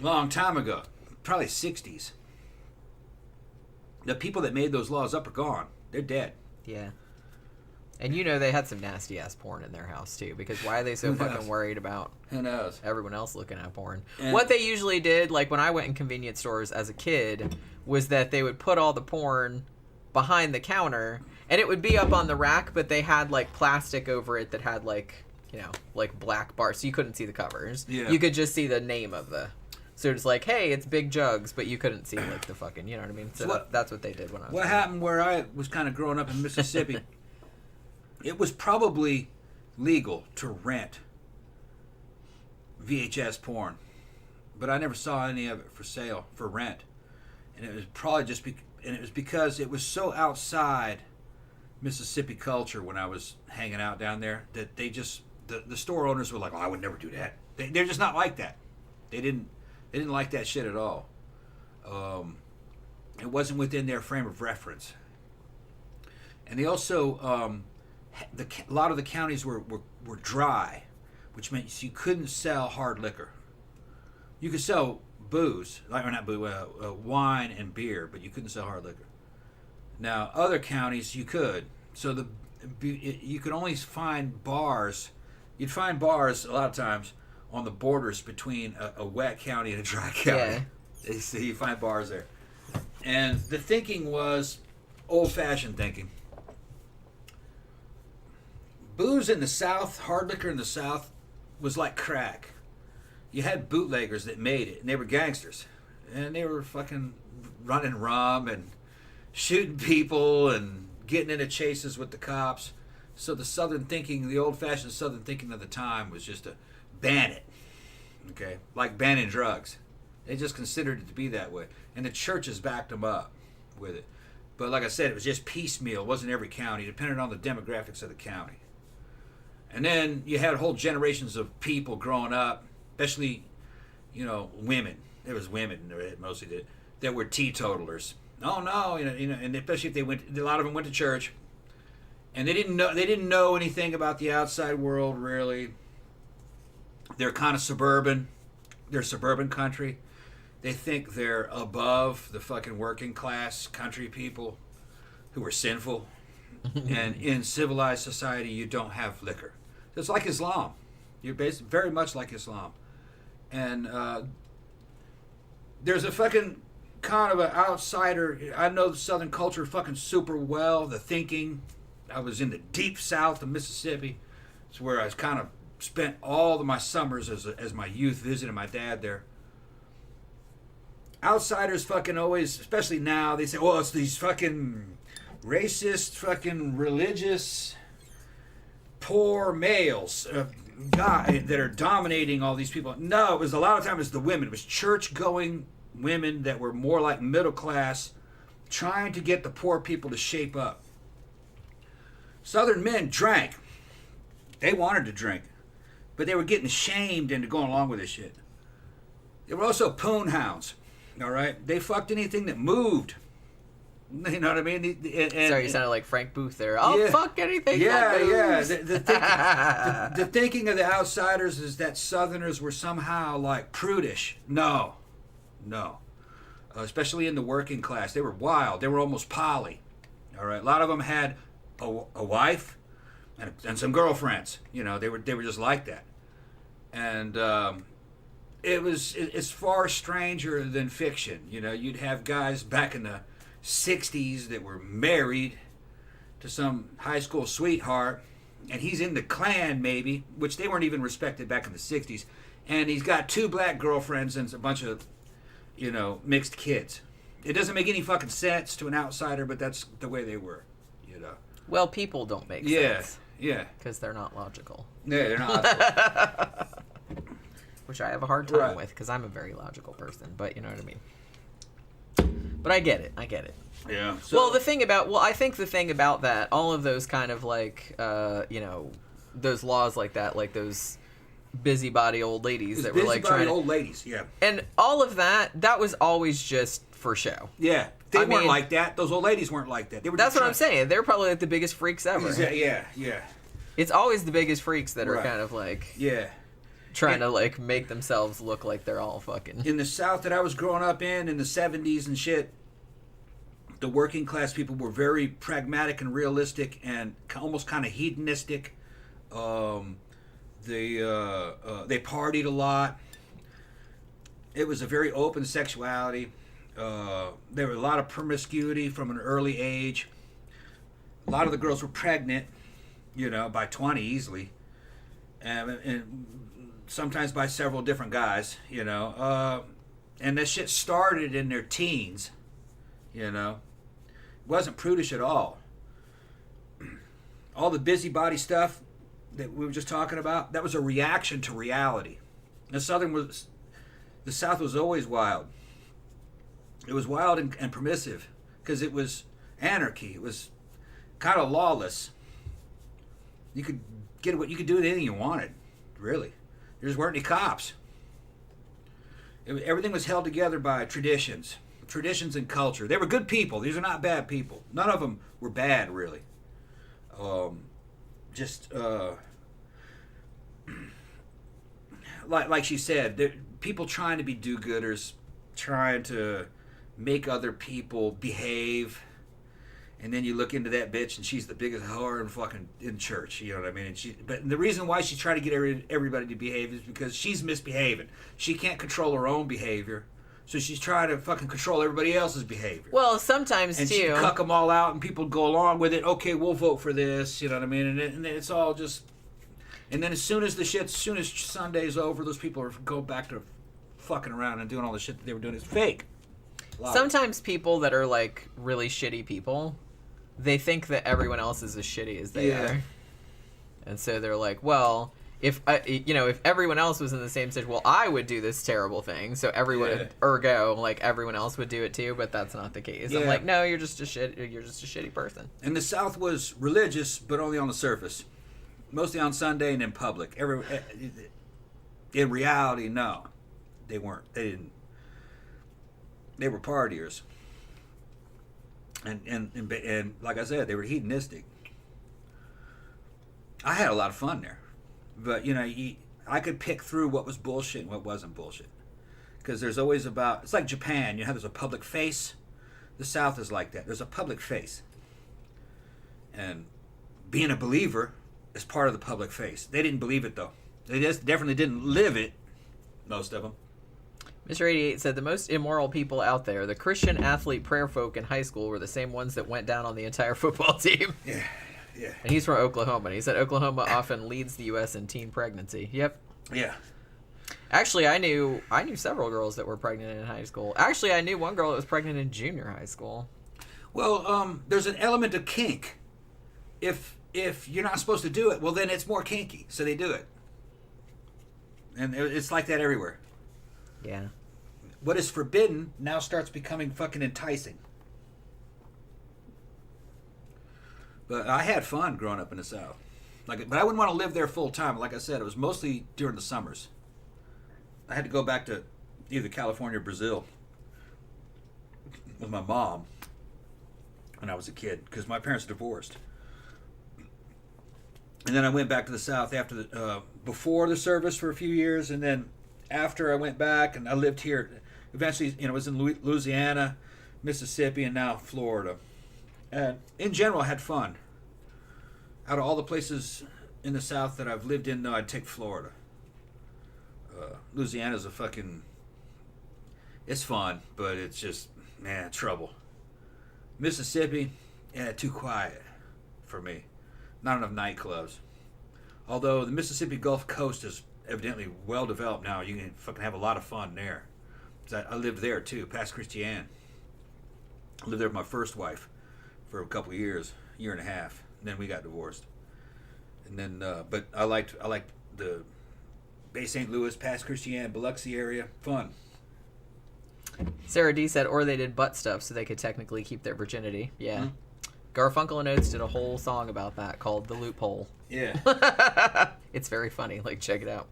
long time ago, probably 60s. The people that made those laws up are gone. They're dead. Yeah. And they had some nasty ass porn in their house too, because why are they so fucking worried about everyone else looking at porn? And what they usually did, like when I went in convenience stores as a kid, was that they would put all the porn behind the counter and it would be up on the rack, but they had like plastic over it that had like black bars, so you couldn't see the covers. Yeah. You could just see the name of the. So it's like, hey, it's Big Jugs, but you couldn't see like the fucking, you know what I mean? So that's what they did when I was. What happened where I was kind of growing up in Mississippi? It was probably legal to rent VHS porn, but I never saw any of it for sale, for rent. And it was probably because it was so outside Mississippi culture when I was hanging out down there that they just, the store owners were like, oh, I would never do that. They're just not like that. They didn't like that shit at all. It wasn't within their frame of reference. And they also, a lot of the counties were dry, which meant you couldn't sell hard liquor. You could sell booze, wine and beer, but you couldn't sell hard liquor. Now, other counties you could. So you could only find bars. You'd find bars a lot of times on the borders between a wet county and a dry county. Yeah. So you find bars there. And the thinking was old-fashioned thinking. Booze in the South, hard liquor in the South, was like crack. You had bootleggers that made it, and they were gangsters. And they were fucking running rum and shooting people and getting into chases with the cops. So the Southern thinking, the old-fashioned Southern thinking of the time was just to ban it. Okay? Like banning drugs. They just considered it to be that way. And the churches backed them up with it. But like I said, it was just piecemeal. It wasn't every county. It depended on the demographics of the county. And then you had whole generations of people growing up, especially, women. There was women, mostly did, that were teetotalers. Oh no, and especially if a lot of them went to church, and they didn't know anything about the outside world really. They're kind of suburban. They're suburban country. They think they're above the fucking working class country people who are sinful. And in civilized society, you don't have liquor. It's like Islam. You're very much like Islam. And there's a fucking kind of an outsider. I know the Southern culture fucking super well. The thinking. I was in the deep South of Mississippi. It's where I kind of spent all of my summers as my youth visiting my dad there. Outsiders fucking always, especially now, they say, well, it's these fucking racist, fucking religious, poor males that are dominating all these people. No, it was a lot of times the women. It was church-going women that were more like middle class, trying to get the poor people to shape up. Southern men drank. They wanted to drink, but they were getting shamed into going along with this shit. They were also poon hounds. All right, they fucked anything that moved. You know what I mean? Sorry, you sounded like Frank Booth there. I'll fuck anything that moves. The thinking of the outsiders is that Southerners were somehow like prudish. No. Especially in the working class, they were wild. They were almost poly. All right, a lot of them had a wife and some girlfriends. They were just like that, and. It's far stranger than fiction. You'd have guys back in the 60s that were married to some high school sweetheart, and he's in the Klan maybe, which they weren't even respected back in the 60s, and he's got 2 black girlfriends and a bunch of, mixed kids. It doesn't make any fucking sense to an outsider, but that's the way they were, Well, people don't make sense. Yeah. Because they're not logical. Yeah, they're not. Which I have a hard time with because I'm a very logical person, but you know what I mean. But I get it. Yeah. So, I think the thing about that, all of those kind of like, those laws like that, like those busybody old ladies that were like trying old ladies, yeah. And all of that was always just for show. Yeah. They weren't like that. Those old ladies weren't like that. That's what I'm saying. They're probably like the biggest freaks ever. Yeah. It's always the biggest freaks that are kind of like... Yeah. Trying to like make themselves look like they're all fucking... In the South that I was growing up in the 70s and shit, the working class people were very pragmatic and realistic and almost kind of hedonistic. They partied a lot. It was a very open sexuality. There were a lot of promiscuity from an early age. A lot of the girls were pregnant, by 20 easily. And sometimes by several different guys, and this shit started in their teens, It wasn't prudish at all. All the busybody stuff that we were just talking about, that was a reaction to reality. The South was always wild. It was wild and permissive because it was anarchy. It was kind of lawless. You could do anything you wanted, really. There just weren't any cops. Everything was held together by traditions and culture. They were good people. These are not bad people. None of them were bad, really. Like she said, people trying to be do-gooders, trying to make other people behave. And then you look into that bitch, and she's the biggest whore in church. You know what I mean? But the reason why she's trying to get everybody to behave is because she's misbehaving. She can't control her own behavior, so she's trying to fucking control everybody else's behavior. Well, sometimes and too. And she cuck them all out, and people go along with it. Okay, we'll vote for this. You know what I mean? And it's all just. And then as soon as Sunday's over, those people go back to fucking around and doing all the shit that they were doing. It's fake. Sometimes people that are like really shitty people, they think that everyone else is as shitty as they are. And so they're like, well, if everyone else was in the same situation, well, I would do this terrible thing, so everyone, ergo, like everyone else would do it too. But that's not the case. Yeah. I'm like, no, you're just a shitty person. And the South was religious, but only on the surface, mostly on Sunday and in public. In reality, no, they weren't. They didn't. They were partiers, and like I said, they were hedonistic. I had a lot of fun there. But, I could pick through what was bullshit and what wasn't bullshit. Because there's always it's like Japan, there's a public face. The South is like that. There's a public face. And being a believer is part of the public face. They didn't believe it, though. They just definitely didn't live it, most of them. Mr. 88 said, the most immoral people out there, the Christian athlete prayer folk in high school, were the same ones that went down on the entire football team. Yeah. Yeah. And he's from Oklahoma. And he said Oklahoma often leads the U.S. in teen pregnancy. Yep. Yeah. Actually, I knew several girls that were pregnant in high school. Actually, I knew one girl that was pregnant in junior high school. Well, there's an element of kink. If you're not supposed to do it, well, then it's more kinky. So they do it. And it's like that everywhere. Yeah. What is forbidden now starts becoming fucking enticing. But I had fun growing up in the South. But I wouldn't want to live there full time. Like I said, it was mostly during the summers. I had to go back to either California or Brazil with my mom when I was a kid because my parents divorced. And then I went back to the South after before the service for a few years, and then after I went back and I lived here. Eventually, I was in Louisiana, Mississippi, and now Florida. And in general, I had fun. Out of all the places in the South that I've lived in, though, I'd take Florida. Louisiana's it's fun, but it's just, man, trouble. Mississippi, too quiet for me. Not enough nightclubs. Although the Mississippi Gulf Coast is evidently well developed now. You can fucking have a lot of fun there. I lived there, too, past Christian. I lived there with my first wife for a couple of years, year and a half. And then we got divorced. And then, but I liked the Bay St. Louis, past Christian, Biloxi area. Fun. Sarah D said, or they did butt stuff so they could technically keep their virginity. Yeah. Mm-hmm. Garfunkel and Oates did a whole song about that called The Loophole. Yeah. It's very funny. Like, check it out.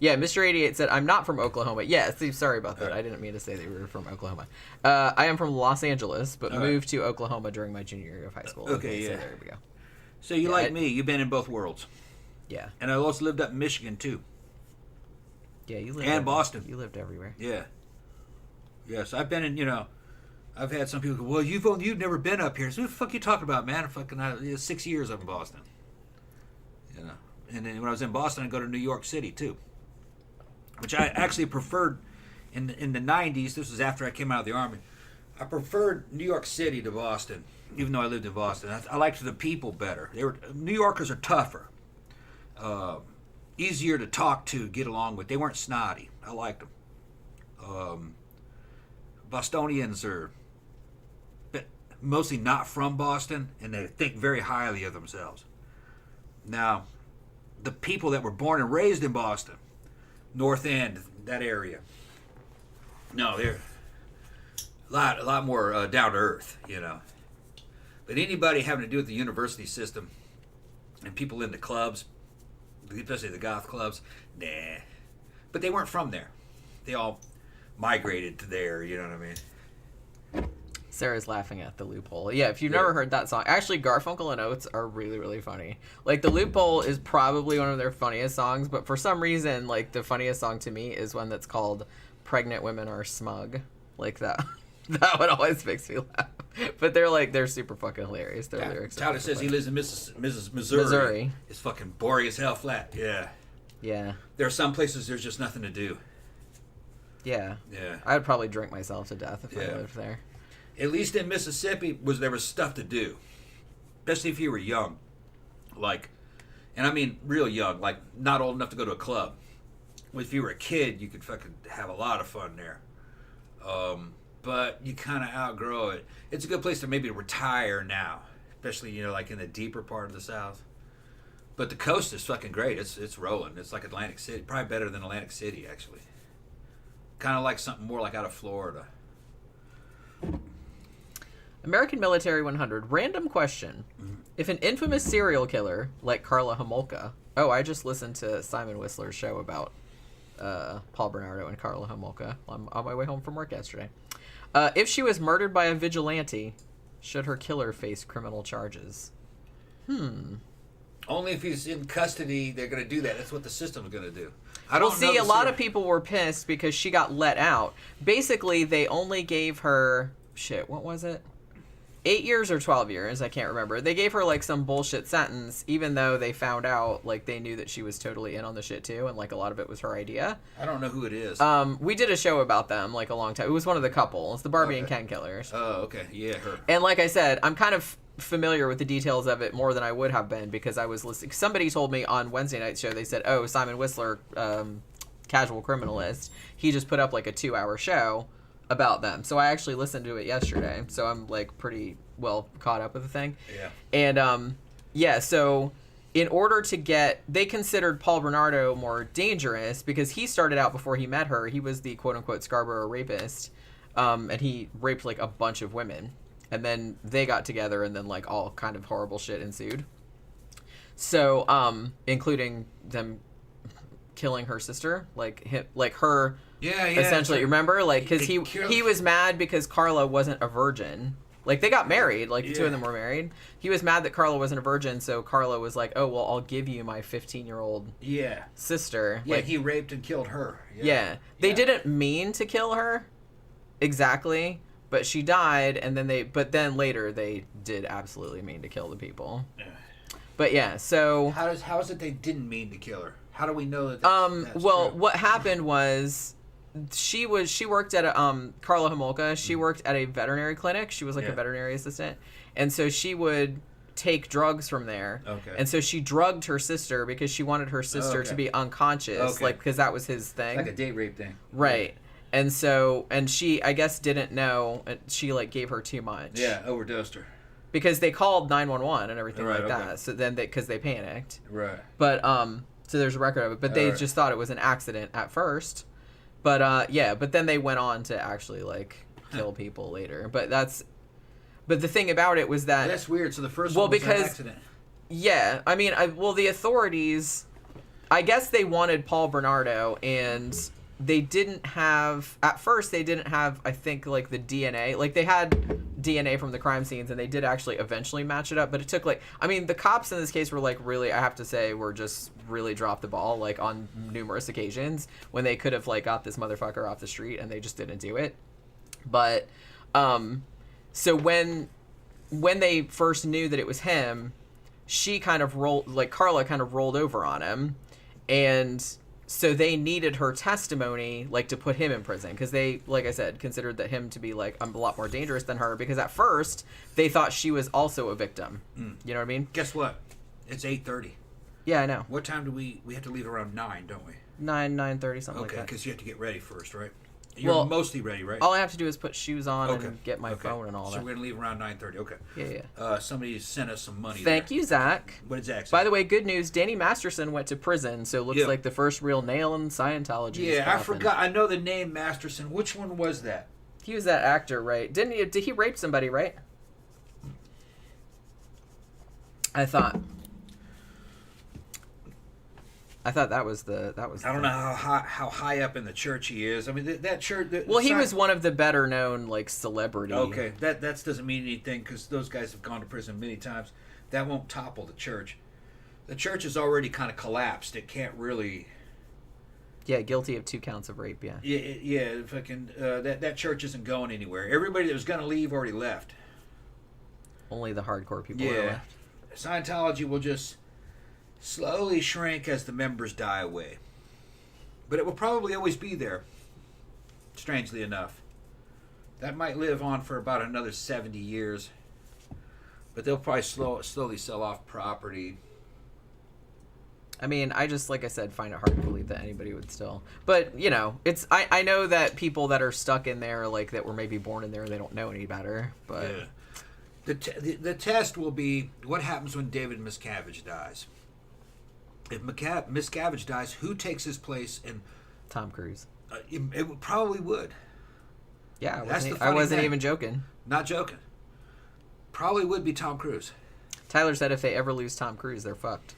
Yeah, Mr. 88 said, I'm not from Oklahoma. Yeah, sorry about that. I didn't mean to say that you were from Oklahoma. I am from Los Angeles, but moved to Oklahoma during my junior year of high school. Okay, yeah. So there we go. So you like me. You've been in both worlds. Yeah. And I also lived up in Michigan, too. Yeah, you lived and Boston. You lived everywhere. Yeah. Yes, I've been in, I've had some people go, well, you've never been up here. So what the fuck you talking about, man? Fucking 6 years up in Boston. And then when I was in Boston, I'd go to New York City, too. Which I actually preferred in the 90s. This was after I came out of the Army. I preferred New York City to Boston, even though I lived in Boston. I liked the people better. New Yorkers are tougher, easier to talk to, get along with. They weren't snotty. I liked them. Bostonians are mostly not from Boston, and they think very highly of themselves. Now, the people that were born and raised in Boston, North End, that area. No, they're a lot more down to earth, But anybody having to do with the university system and people in the clubs, especially the goth clubs, nah. But they weren't from there. They all migrated to there, you know what I mean? Sarah's laughing at The Loophole. Yeah, if you've never heard that song, actually Garfunkel and Oates are really, really funny. Like, The Loophole is probably one of their funniest songs, but for some reason, like, the funniest song to me is one that's called Pregnant Women Are Smug. Like, that one always makes me laugh. But they're super fucking hilarious. Their lyrics are Tyler says funny. He lives in Missouri. It's fucking boring as hell flat. Yeah. Yeah. There are some places there's just nothing to do. Yeah. Yeah. I would probably drink myself to death if I lived there. At least in Mississippi, there was stuff to do, especially if you were young, and I mean real young, like not old enough to go to a club. If you were a kid, you could fucking have a lot of fun there, but you kind of outgrow it. It's a good place to maybe retire now, especially like in the deeper part of the South. But the coast is fucking great. It's rolling. It's like Atlantic City. Probably better than Atlantic City, actually. Kind of like something more like out of Florida. American Military 100. Random question. If an infamous serial killer like Karla Homolka... Oh, I just listened to Simon Whistler's show about Paul Bernardo and Karla Homolka on my way home from work yesterday. If she was murdered by a vigilante, should her killer face criminal charges? Only if he's in custody, they're going to do that. That's what the system's going to do. A lot of people were pissed because she got let out. Basically, they only gave her... Shit, what was it? 8 years or 12 years, I can't remember. They gave her, like, some bullshit sentence, even though they found out, like, they knew that she was totally in on the shit, too, and, like, a lot of it was her idea. I don't know who it is. We did a show about them, like, a long time. It was one of the couples, the Barbie and Ken killers. Oh, okay. Yeah, her. And, like I said, I'm kind of familiar with the details of it more than I would have been, because I was listening. Somebody told me on Wednesday night's show, they said, oh, Simon Whistler, casual criminalist, he just put up, like, a 2-hour show about them. So I actually listened to it yesterday. So I'm like pretty well caught up with the thing. Yeah. And so in order to they considered Paul Bernardo more dangerous because he started out before he met her. He was the quote unquote Scarborough rapist. And he raped like a bunch of women. And then they got together and then like all kind of horrible shit ensued. So, including them killing her sister, essentially, remember, like, because he was mad because Karla wasn't a virgin. Like, they got married, like, the two of them were married. He was mad that Karla wasn't a virgin, so Karla was like, oh, well, I'll give you my 15-year-old sister. Yeah, like, he raped and killed her. They didn't mean to kill her, exactly, but she died, and then but then later they did absolutely mean to kill the people. But yeah, so... How is it they didn't mean to kill her? How do we know that that's well, true? What happened was she worked at Karla Homolka. She worked at a veterinary clinic. She was like a veterinary assistant. And so she would take drugs from there. Okay. And so she drugged her sister because she wanted her sister to be unconscious, like, because that was his thing. It's like a date rape thing. Right. And so, and she, I guess, didn't know. She, like, gave her too much. Yeah, overdosed her. Because they called 911 and everything that. So then because they panicked. Right. But, so there's a record of it, but they just thought it was an accident at first. But but then they went on to actually like kill people later. But the thing about it was that that's weird. So the first one was an accident. Yeah, I mean, the authorities, I guess they wanted Paul Bernardo, and they didn't have at first. They didn't have, I think, like the DNA. Like they had DNA from the crime scenes, and they did actually eventually match it up. But it took the cops in this case were like really, I have to say, were just really dropped the ball like on numerous occasions when they could have like got this motherfucker off the street, and they just didn't do it. But so when they first knew that it was him, she kind of Karla kind of rolled over on him, and so they needed her testimony, like, to put him in prison, because they, like I said, considered that him to be, like, a lot more dangerous than her, because at first, they thought she was also a victim. You know what I mean? Guess what? It's 8:30. Yeah, I know. What time do we have to leave around 9, don't we? 9:30, something like that. Okay, because you have to get ready first, right? You're mostly ready, right? All I have to do is put shoes on and get my phone and all that. So we're going to leave around 9:30. Okay. Yeah. Somebody sent us some money. Thank you, Zach. What did Zach say? By the way, good news. Danny Masterson went to prison, so it looks like the first real nail in Scientology. Yeah, I forgot. I know the name Masterson. Which one was that? He was that actor, right? Did he rape somebody, right? I thought that was the. I don't know how high up in the church he is. I mean, that church. He was one of the better known like celebrity. Okay, that doesn't mean anything because those guys have gone to prison many times. That won't topple the church. The church is already kind of collapsed. It can't really. Yeah, guilty of 2 counts of rape. Yeah. Yeah. Fucking that church isn't going anywhere. Everybody that was going to leave already left. Only the hardcore people are left. Scientology will just slowly shrink as the members die away. But it will probably always be there, strangely enough. That might live on for about another 70 years. But they'll probably slowly sell off property. I mean, I just, like I said, find it hard to believe that anybody would still. But, you know, it's I know that people that are stuck in there, like, that were maybe born in there, they don't know any better. But the test will be what happens when David Miscavige dies. if Miscavige dies, who takes his place? In Tom Cruise. It probably would. Yeah, I wasn't even joking. Not joking. Probably would be Tom Cruise. Tyler said if they ever lose Tom Cruise, they're fucked.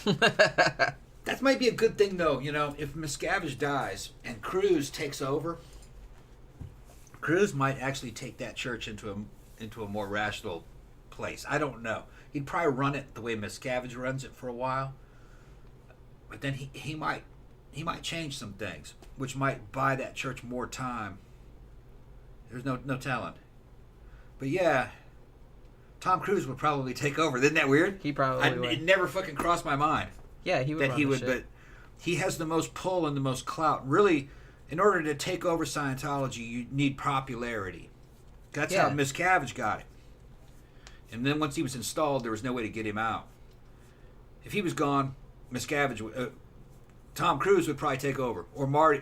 That might be a good thing, though. You know, if Miscavige dies and Cruise takes over, Cruise might actually take that church into a more rational place. I don't know. He'd probably run it the way Miscavige runs it for a while, but then he might change some things, which might buy that church more time. There's no telling. But yeah, Tom Cruise would probably take over. Isn't that weird? He probably would. It never fucking crossed my mind. Yeah, he would. But he has the most pull and the most clout. Really, in order to take over Scientology, you need popularity. That's how Miscavige got it. And then once he was installed, there was no way to get him out. If he was gone, Miscavige, Tom Cruise would probably take over, or Marty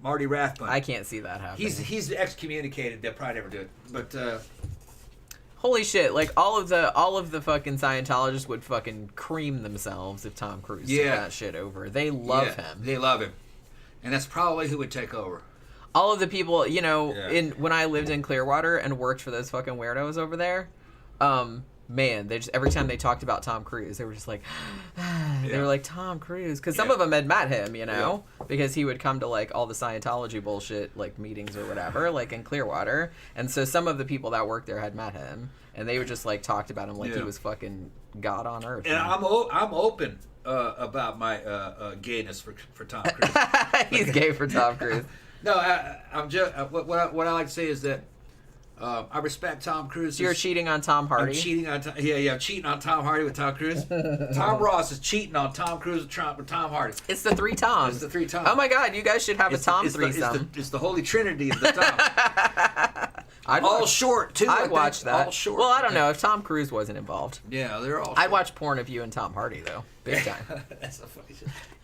Rathbun. I can't see that happening. He's excommunicated. They'll probably never do it. But holy shit! Like all of the fucking Scientologists would fucking cream themselves if Tom Cruise took that shit over. They love him. They love him, and that's probably who would take over. All of the people, you know, when I lived in Clearwater and worked for those fucking weirdos over there, man, they just every time they talked about Tom Cruise, they were just like, they were like Tom Cruise, because some of them had met him, you know, because he would come to like all the Scientology bullshit like meetings or whatever, like in Clearwater, and so some of the people that worked there had met him, and they would just like talked about him like he was fucking God on earth. And I'm open about my gayness for Tom Cruise. He's gay for Tom Cruise. No, I'm just what I like to say is that I respect Tom Cruise. So you're cheating on Tom Hardy? I'm cheating on I'm cheating on Tom Hardy with Tom Cruise. Tom Ross is cheating on Tom Cruise with Tom Hardy. It's the three Toms. It's the three Toms. Oh my God, you guys should have a Tom threesome. It's the holy trinity of the Tom. All short too. I'd watch that. All short. Well, I don't know if Tom Cruise wasn't involved. Yeah, they're all. I'd watch porn of you and Tom Hardy though, big time. That's so funny.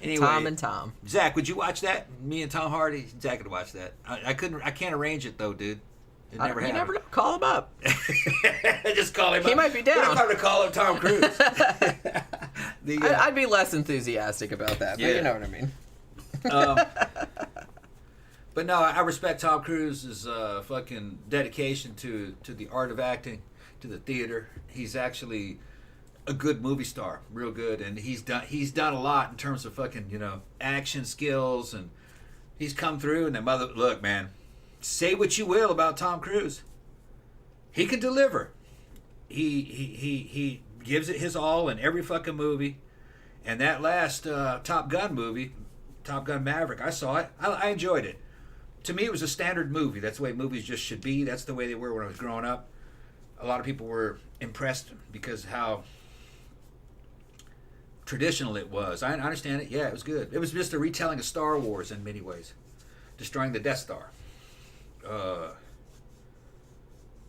Anyway, Tom and Tom. Zach, would you watch that? Me and Tom Hardy. Zach would watch that. I couldn't. I can't arrange it though, dude. It never happened. You never know. Call him up. Just call him up. He might be down. What if I were to call him Tom Cruise? I'd be less enthusiastic about that, but you know what I mean. But no, I respect Tom Cruise's fucking dedication to the art of acting, to the theater. He's actually a good movie star, real good, and he's done a lot in terms of fucking action skills, and he's come through. And look, man, say what you will about Tom Cruise, he can deliver. He gives it his all in every fucking movie, and that last Top Gun movie, Top Gun Maverick, I saw it. I enjoyed it. To me, it was a standard movie. That's the way movies just should be. That's the way they were when I was growing up. A lot of people were impressed because how traditional it was. I understand it. Yeah, it was good. It was just a retelling of Star Wars in many ways, destroying the Death Star.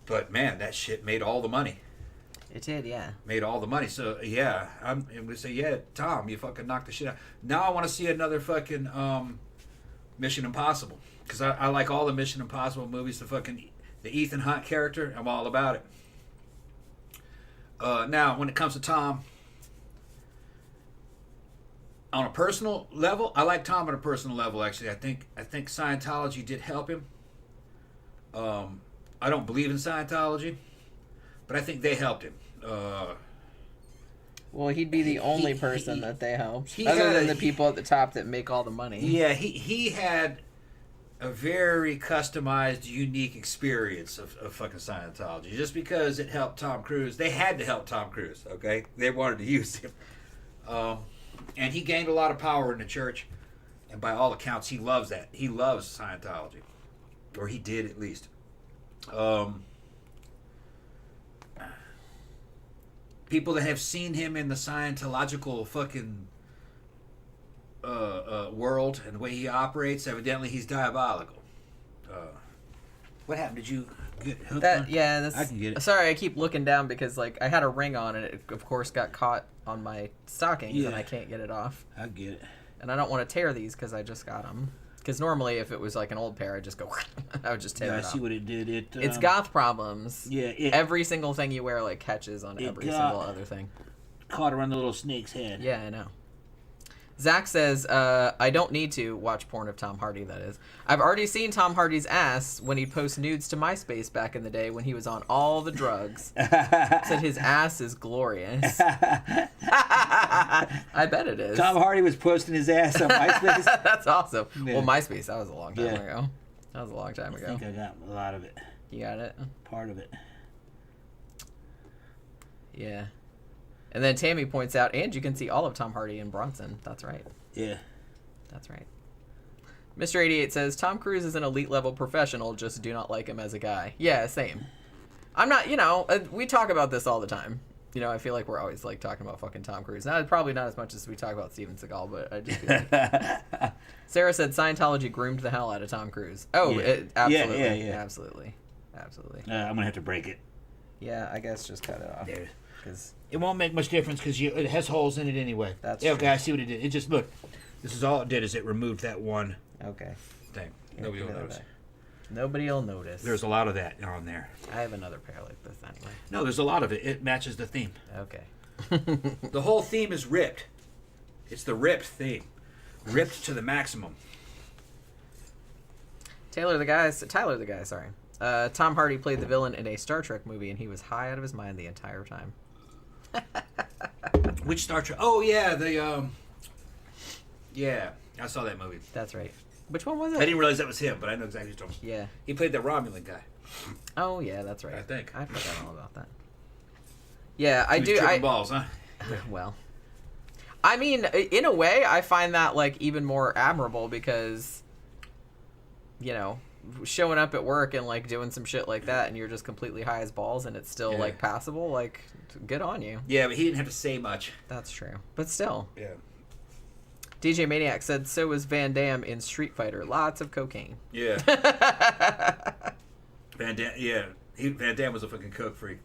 But man, that shit made all the money. It did, yeah. Made all the money. So yeah, I'm gonna say, Tom, you fucking knocked the shit out. Now I want to see another fucking Mission Impossible, because I like all the Mission Impossible movies. The Ethan Hunt character, I'm all about it. Now, when it comes to Tom, on a personal level, I like Tom on a personal level. Actually, I think Scientology did help him. I don't believe in Scientology, but I think they helped him. Well, he'd be the only person that they helped, other than the people at the top that make all the money. Yeah, he had a very customized, unique experience of fucking Scientology. Just because it helped Tom Cruise, they had to help Tom Cruise, okay? They wanted to use him. And he gained a lot of power in the church, and by all accounts, he loves that. He loves Scientology, or he did at least. People that have seen him in the Scientological fucking world and the way he operates, evidently he's diabolical. What happened? Did you get hooked on? Yeah, that's, I can get it. Sorry, I keep looking down because I had a ring on and it of course got caught on my stockings and I can't get it off. I get it. And I don't want to tear these because I just got them. Because normally if it was like an old pair, I'd just go, I would just tear it off. I see what it did. It's goth problems. Yeah. Every single thing you wear catches on every single other thing. caught around the little snake's head. Yeah, I know. Zach says, I don't need to watch porn of Tom Hardy, that is. I've already seen Tom Hardy's ass when he'd post nudes to MySpace back in the day when he was on all the drugs. Said his ass is glorious. I bet it is. Tom Hardy was posting his ass on MySpace. That's awesome. Yeah. Well, MySpace, that was a long time ago. That was a long time ago. I think I got a lot of it. You got it? Part of it. Yeah. And then Tammy points out, and you can see all of Tom Hardy in Bronson. That's right. Yeah. That's right. Mr. 88 says, Tom Cruise is an elite level professional, just do not like him as a guy. Yeah, same. I'm not, we talk about this all the time. I feel like we're always like talking about fucking Tom Cruise. Now, probably not as much as we talk about Steven Seagal, but I just feel like... Sarah said Scientology groomed the hell out of Tom Cruise. Oh, yeah. Absolutely. Yeah. Absolutely. Absolutely. I'm going to have to break it. Yeah, I guess just cut it off. There. Cause it won't make much difference because it has holes in it anyway. That's okay, I see what it did. It just, look, this is all it did is it removed that one okay. thing. Yeah, Nobody will notice. Nobody will notice. There's a lot of that on there. I have another pair like this anyway. No, there's a lot of it. It matches the theme. Okay. The whole theme is ripped. It's the ripped theme. Ripped to the maximum. Tyler the guy, sorry. Tom Hardy played the villain in a Star Trek movie, and he was high out of his mind the entire time. Which Star Trek? Oh, yeah, yeah, I saw that movie. That's right. Which one was it? I didn't realize that was him, but I know exactly what you're talking about. Yeah. He played the Romulan guy. Oh, yeah, that's right. I think. I forgot all about that. Yeah, I do. Tripping balls, huh? Well, I mean, in a way, I find that, like, even more admirable because, showing up at work and like doing some shit like that and you're just completely high as balls and it's still like passable, like good on you. Yeah, but he didn't have to say much. That's true, but still. Yeah. DJ Maniac said so was Van Damme in Street Fighter, lots of cocaine. Yeah. Van Damme was a fucking coke freak.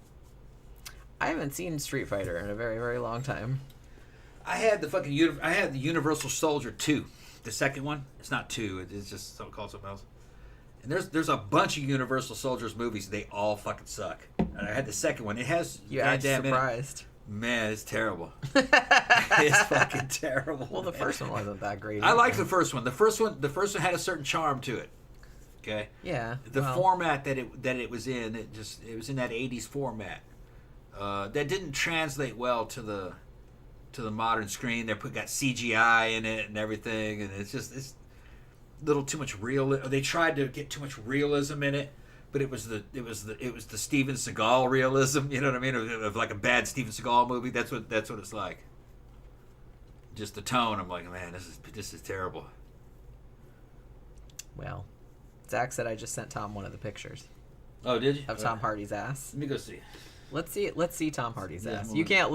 I haven't seen Street Fighter in a very, very long time. I had the Universal Soldier 2, the second one. It's not 2, it's just called something else. And there's a bunch of Universal Soldiers movies. They all fucking suck. And I had the second one. It has Van Damme surprised. Man, it's terrible. It's fucking terrible. Well, the first one wasn't that great. I liked the first one. The first one had a certain charm to it. Okay. Yeah. The format that it was in, it was in that 80s format. That didn't translate well to the modern screen. They got CGI in it and everything, and it's little too much real. They tried to get too much realism in it, but it was the Steven Seagal realism. You know what I mean? Of like a bad Steven Seagal movie. That's what it's like. Just the tone. I'm like, man, this is terrible. Well, Zach said I just sent Tom one of the pictures. Oh, did you? Of Tom Hardy's ass. Let me go see. Let's see Tom Hardy's ass. You can't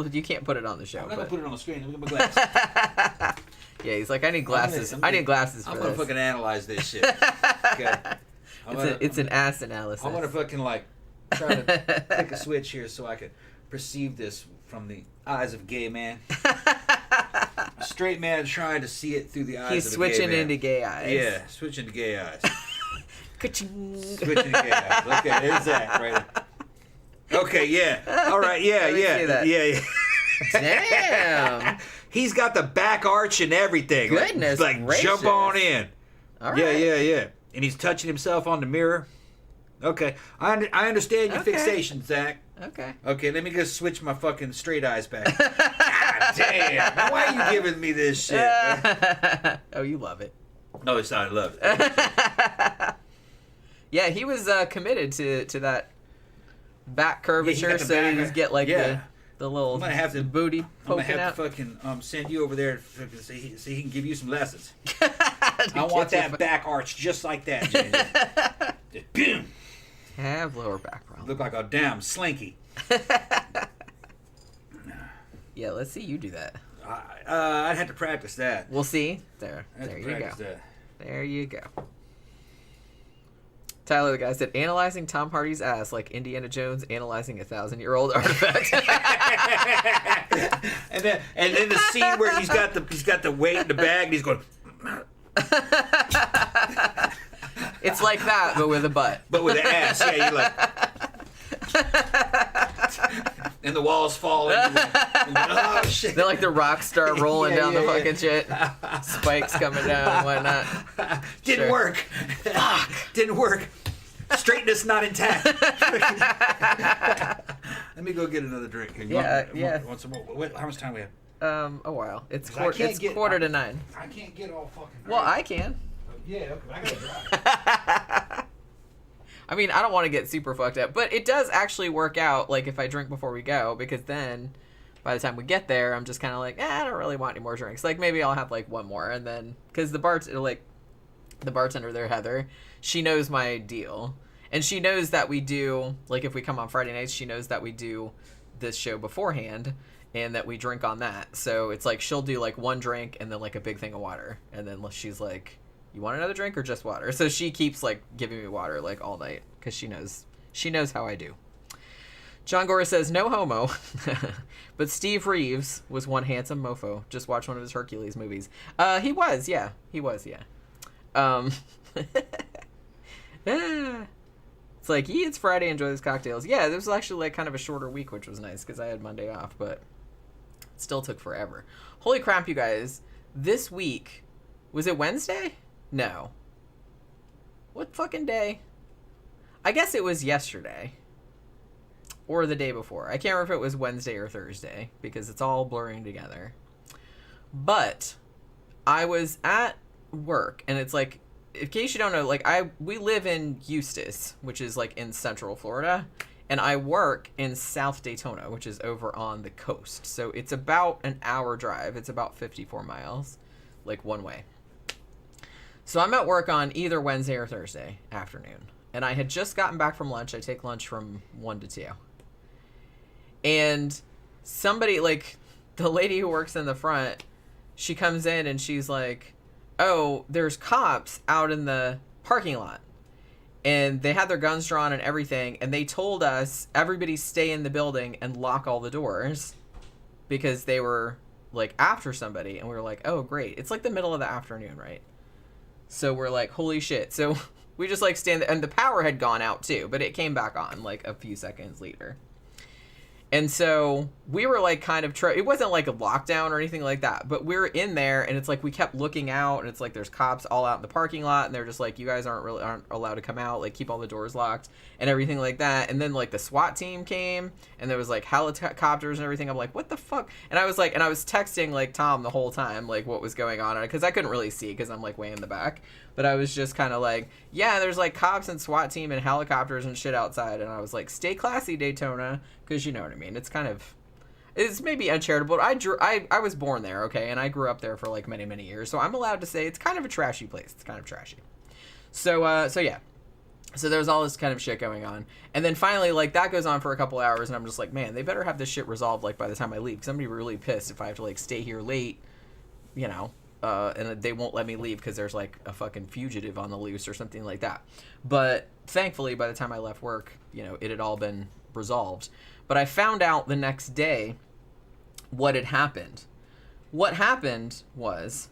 put it on the show. I'm gonna put it on the screen. Look at my glasses. Yeah, he's like, I need glasses. I need glasses for I'm this. gonna fucking analyze this shit. Okay. It's an ass analysis. I'm gonna fucking like try to take a switch here so I can perceive this from the eyes of a gay man. A straight man trying to see it through the eyes of a gay man. He's switching into gay eyes. Yeah, switching to gay eyes. Ka-ching. Switching to gay eyes. Okay, there's that right there. Okay, yeah. All right, yeah. Damn. He's got the back arch and everything. Goodness like gracious. Jump on in. All right. Yeah. And he's touching himself on the mirror. Okay. I understand your fixation, Zach. Okay. Okay, let me just switch my fucking straight eyes back. God damn. Now, why are you giving me this shit? Oh, you love it. No, it's not. I love it. Yeah, he was committed to that back curvature, so you just get like the little booty poking out. I'm gonna have to fucking send you over there so he can give you some lessons. I want that back arch just like that, James. Just boom. Have lower back problem. Look like a damn slinky. Yeah, let's see you do that. I'd have to practice that. We'll see. There you go. That. There you go. Tyler, the guy, said, analyzing Tom Hardy's ass like Indiana Jones analyzing a 1,000-year-old artifact. and then the scene where he's got the weight in the bag and he's going. It's like that, but with a butt. But with an ass, yeah. You're like. And the walls fall. Oh, shit. They're like the rock star rolling down the fucking shit. Spikes coming down and whatnot. Didn't work. Fuck. Didn't work. Straightness not intact. Let me go get another drink. Want some more? Wait, how much time we have? A while. It's quarter to 9. I can't get all fucking. Well, I can. Yeah, but I gotta drive. I mean, I don't want to get super fucked up, but it does actually work out, like, if I drink before we go, because then, by the time we get there, I'm just kind of like, I don't really want any more drinks. Like, maybe I'll have, like, one more, and then, because the bartender there, Heather, she knows my deal, and she knows that we do, like, if we come on Friday nights, she knows that we do this show beforehand, and that we drink on that, so it's like, she'll do, like, one drink, and then, like, a big thing of water, and then she's like, you want another drink or just water? So she keeps, like, giving me water, like, all night, because she knows how I do. John Gore says, no homo, but Steve Reeves was one handsome mofo. Just watch one of his Hercules movies. He was, yeah. It's like, it's Friday, enjoy these cocktails. Yeah, this was actually, like, kind of a shorter week, which was nice, because I had Monday off, but it still took forever. Holy crap, you guys. This week, was it Wednesday? No. What fucking day? I guess it was yesterday. Or the day before. I can't remember if it was Wednesday or Thursday, because it's all blurring together. But I was at work, and it's like, in case you don't know, like, we live in Eustis, which is, like, in Central Florida, and I work in South Daytona, which is over on the coast. So it's about an hour drive. It's about 54 miles, like, one way. So I'm at work on either Wednesday or Thursday afternoon. And I had just gotten back from lunch. I take lunch from 1 to 2. And somebody, like, the lady who works in the front, she comes in and she's like, oh, there's cops out in the parking lot. And they had their guns drawn and everything. And they told us, everybody stay in the building and lock all the doors. Because they were, like, after somebody. And we were like, oh, great. It's like the middle of the afternoon, right? So we're like, holy shit. So we just, like, stand there. And the power had gone out, too. But it came back on, like, a few seconds later. And so we were, like, kind of it wasn't like a lockdown or anything like that, but we were in there, and it's like we kept looking out, and it's like there's cops all out in the parking lot, and they're just like, you guys aren't allowed to come out, like, keep all the doors locked and everything like that. And then, like, the SWAT team came, and there was, like, helicopters and everything. I'm like, what the fuck? And I was like, and I was texting, like, Tom the whole time, like, what was going on, because I couldn't really see because I'm, like, way in the back. But I was just kind of like, yeah, there's, like, cops and SWAT team and helicopters and shit outside. And I was like, stay classy, Daytona, because you know what I mean. It's maybe uncharitable. I was born there, okay, and I grew up there for, like, many, many years. So I'm allowed to say it's kind of a trashy place. It's kind of trashy. So yeah. So there's all this kind of shit going on. And then finally, like, that goes on for a couple hours, and I'm just like, man, they better have this shit resolved, like, by the time I leave. Because I'm going to be really pissed if I have to, like, stay here late, you know. And they won't let me leave because there's, like, a fucking fugitive on the loose or something like that. But thankfully, by the time I left work, you know, it had all been resolved. But I found out the next day what had happened. What happened was,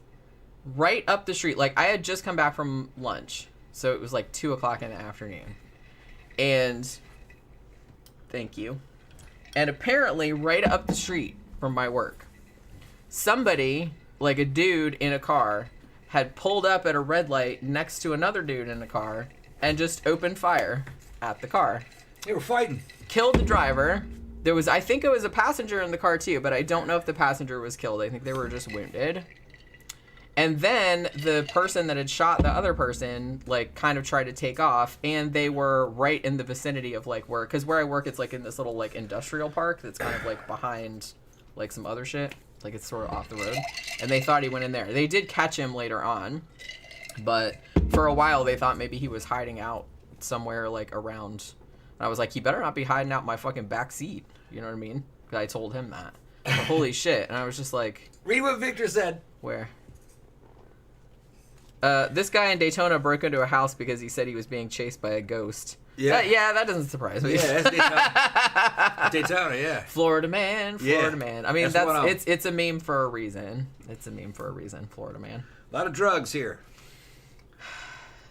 right up the street, like, I had just come back from lunch. So it was, like, 2 o'clock in the afternoon. And, thank you. And apparently, right up the street from my work, somebody, like a dude in a car, had pulled up at a red light next to another dude in a car and just opened fire at the car. They were fighting. Killed the driver. I think it was a passenger in the car too, but I don't know if the passenger was killed. I think they were just wounded. And then the person that had shot the other person, like, kind of tried to take off, and they were right in the vicinity of, like, because where I work, it's, like, in this little, like, industrial park that's kind of, like, behind, like, some other shit. Like, it's sort of off the road. And they thought he went in there. They did catch him later on. But for a while, they thought maybe he was hiding out somewhere, like, around. And I was like, he better not be hiding out in my fucking back seat. You know what I mean? Because I told him that. But holy shit. And I was just like... Read what Victor said. Where? This guy in Daytona broke into a house because he said he was being chased by a ghost. Yeah, that doesn't surprise me. Yeah, that's Daytona. Daytona, yeah. Florida man. I mean, it's a meme for a reason. Florida man. A lot of drugs here.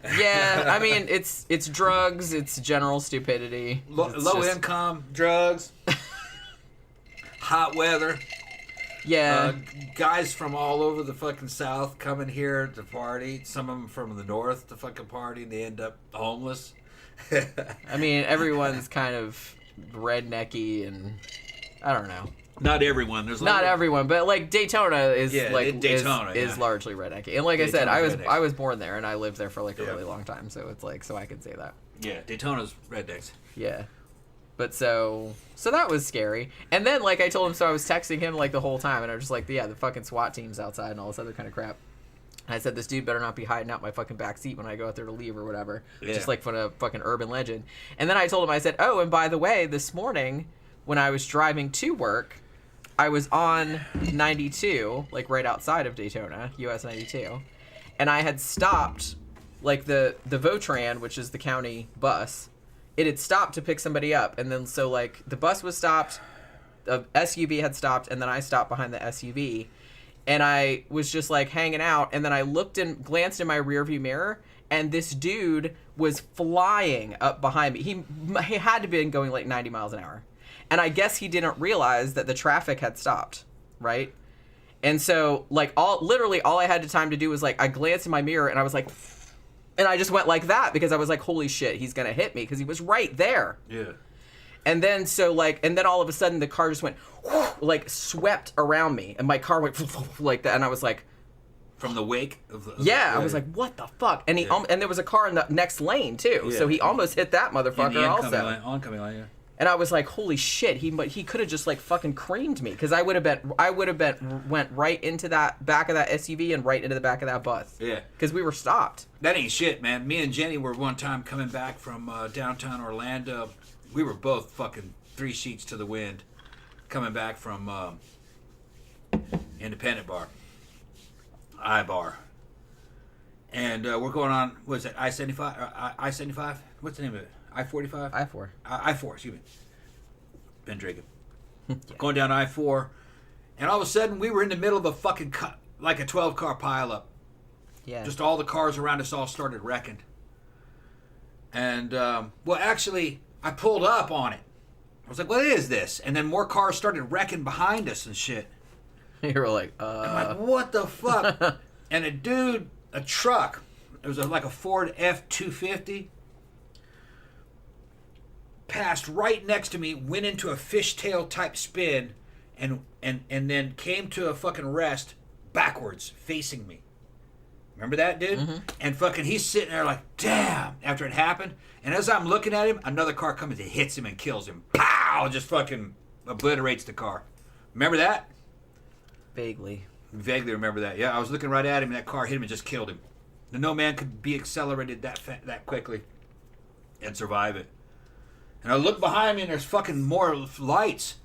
Yeah, I mean, it's drugs, it's general stupidity. Low income, drugs. hot weather. Yeah. Guys from all over the fucking South coming here to party. Some of them from the North to fucking party, and they end up homeless. I mean, everyone's kind of rednecky, and I don't know. Not everyone. There's not everyone, but like Daytona is Daytona is largely rednecky. And like Daytona's I said, rednecks. I was born there, and I lived there for like a really long time, so it's like I can say that. Yeah, Daytona's rednecks. Yeah. But so that was scary. And then, like, I told him, so I was texting him, like, the whole time, and I was just like, yeah, the fucking SWAT team's outside and all this other kind of crap. And I said, this dude better not be hiding out my fucking back seat when I go out there to leave or whatever. Yeah. Just like for a fucking urban legend. And then I told him, I said, oh, and by the way, this morning, when I was driving to work, I was on 92, like, right outside of Daytona, US 92, and I had stopped, like, the Votran, which is the county bus. It had stopped to pick somebody up, and then so like the bus was stopped, the SUV had stopped, and then I stopped behind the SUV, and I was just like hanging out, and then I glanced in my rearview mirror, and this dude was flying up behind me. He had to have been going like 90 miles an hour, and I guess he didn't realize that the traffic had stopped, right? And so like literally all I had the time to do was like I glanced in my mirror, and I was like. And I just went like that because I was like, holy shit, he's going to hit me because he was right there. Yeah. And then all of a sudden the car just went, like swept around me. And my car went like that. And I was like. From the wake? I was like, what the fuck? And and there was a car in the next lane too. Yeah. So he almost hit that motherfucker also. Oncoming line, yeah. And I was like, holy shit, he could have just like fucking creamed me because I would have went right into that back of that SUV and right into the back of that bus. Yeah. Because we were stopped. That ain't shit, man. Me and Jenny were one time coming back from downtown Orlando. We were both fucking 3 sheets to the wind coming back from Independent Bar. I-Bar. And we're going on, what is it, I-75? I-75? What's the name of it? I-45? I-4. I-4, excuse me. Been drinking. Yeah. Going down I-4. And all of a sudden, we were in the middle of a fucking, like a 12-car pileup. Yeah. Just all the cars around us all started wrecking. And, actually, I pulled up on it. I was like, what is this? And then more cars started wrecking behind us and shit. You were like, I'm like, what the fuck? And a truck, it was like a Ford F-250, passed right next to me, went into a fishtail type spin, and then came to a fucking rest backwards, facing me. Remember that, dude? Mm-hmm. And fucking he's sitting there like, damn, after it happened. And as I'm looking at him, another car comes and hits him and kills him. Pow! Just fucking obliterates the car. Remember that? Vaguely remember that. Yeah, I was looking right at him and that car hit him and just killed him. No man could be accelerated that quickly and survive it. And I look behind me and there's fucking more lights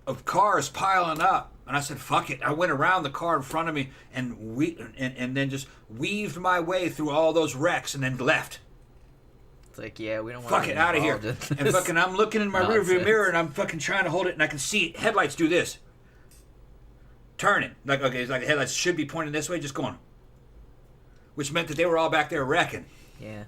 of cars piling up. And I said, fuck it. I went around the car in front of me and then just weaved my way through all those wrecks and then left. It's like, yeah, we don't want fuck it, out of here. And fucking I'm looking in my rearview mirror and I'm fucking trying to hold it and I can see headlights do this. Turning. Like, okay, it's like the headlights should be pointing this way, just going. Which meant that they were all back there wrecking. Yeah.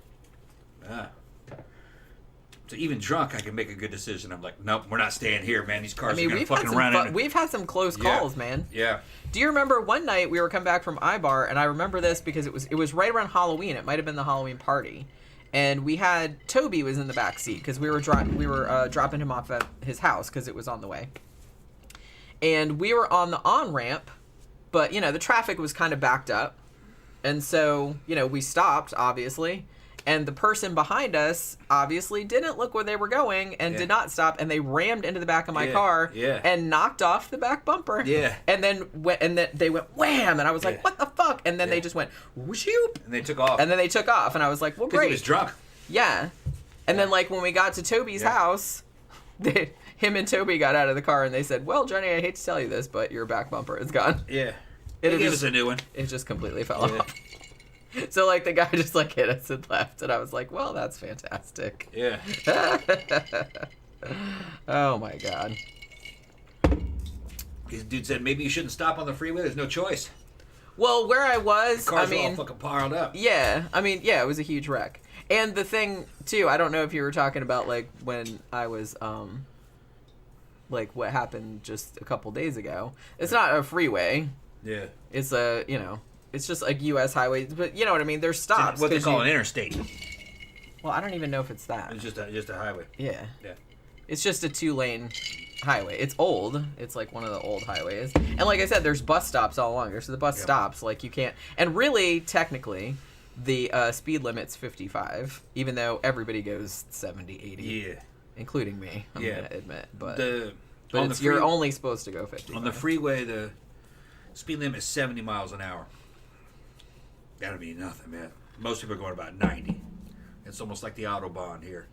So even drunk, I can make a good decision. I'm like, nope, we're not staying here, man. These cars are going to fucking run in. We've had some close calls, man. Yeah. Do you remember one night we were coming back from I-Bar, and I remember this because it was right around Halloween. It might have been the Halloween party. And we had Toby was in the back seat because we were dropping him off at his house because it was on the way. And we were on the on-ramp, but, the traffic was kind of backed up. And so, we stopped, obviously. And the person behind us obviously didn't look where they were going and did not stop. And they rammed into the back of my car and knocked off the back bumper. Yeah. And then they went wham. And I was like, what the fuck? And then they just went whoop. And they took off. And then they took off. And I was like, well, great. Because he was drunk. Yeah. And then, like, when we got to Toby's house, him and Toby got out of the car and they said, well, Johnny, I hate to tell you this, but your back bumper is gone. Yeah. It gave us a new one. It just completely fell off. So, like, the guy just, like, hit us and left. And I was like, well, that's fantastic. Yeah. Oh, my God. This dude said, maybe you shouldn't stop on the freeway. There's no choice. Well, where I was, the cars were all fucking piled up. Yeah. It was a huge wreck. And the thing, too, I don't know if you were talking about, like, when I was, like what happened just a couple days ago. It's not a freeway. Yeah. It's a, it's just like U.S. highway, but you know what I mean? There's stops. What they call an interstate. Well, I don't even know if it's that. It's just a highway. Yeah. Yeah. It's just a 2-lane highway. It's old. It's like one of the old highways. And like I said, there's bus stops all along. There's the bus stops. Like you can't. And really, technically, the speed limit's 55, even though everybody goes 70, 80. Yeah. Including me, I'm gonna admit. But You're only supposed to go 50. On the freeway, the speed limit is 70 miles an hour. That'll be nothing, man. Most people are going about 90. It's almost like the Autobahn here.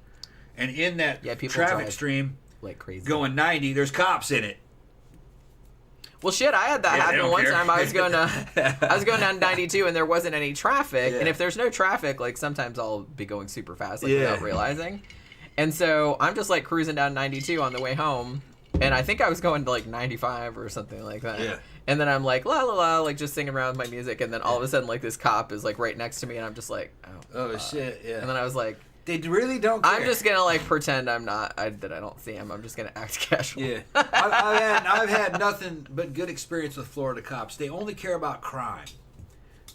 And in that traffic stream, like crazy, going 90, there's cops in it. Well, shit, I had that happen one time. I was going down 92, and there wasn't any traffic. Yeah. And if there's no traffic, like sometimes I'll be going super fast, like without realizing. And so I'm just like cruising down 92 on the way home, and I think I was going to like 95 or something like that. Yeah. And then I'm like la la la, like just singing around with my music, and then all of a sudden like this cop is like right next to me, and I'm just like, oh shit, yeah. And then I was like, they really don't care. I'm just gonna like pretend that I don't see him. I'm just gonna act casual. Yeah, I've had nothing but good experience with Florida cops. They only care about crime.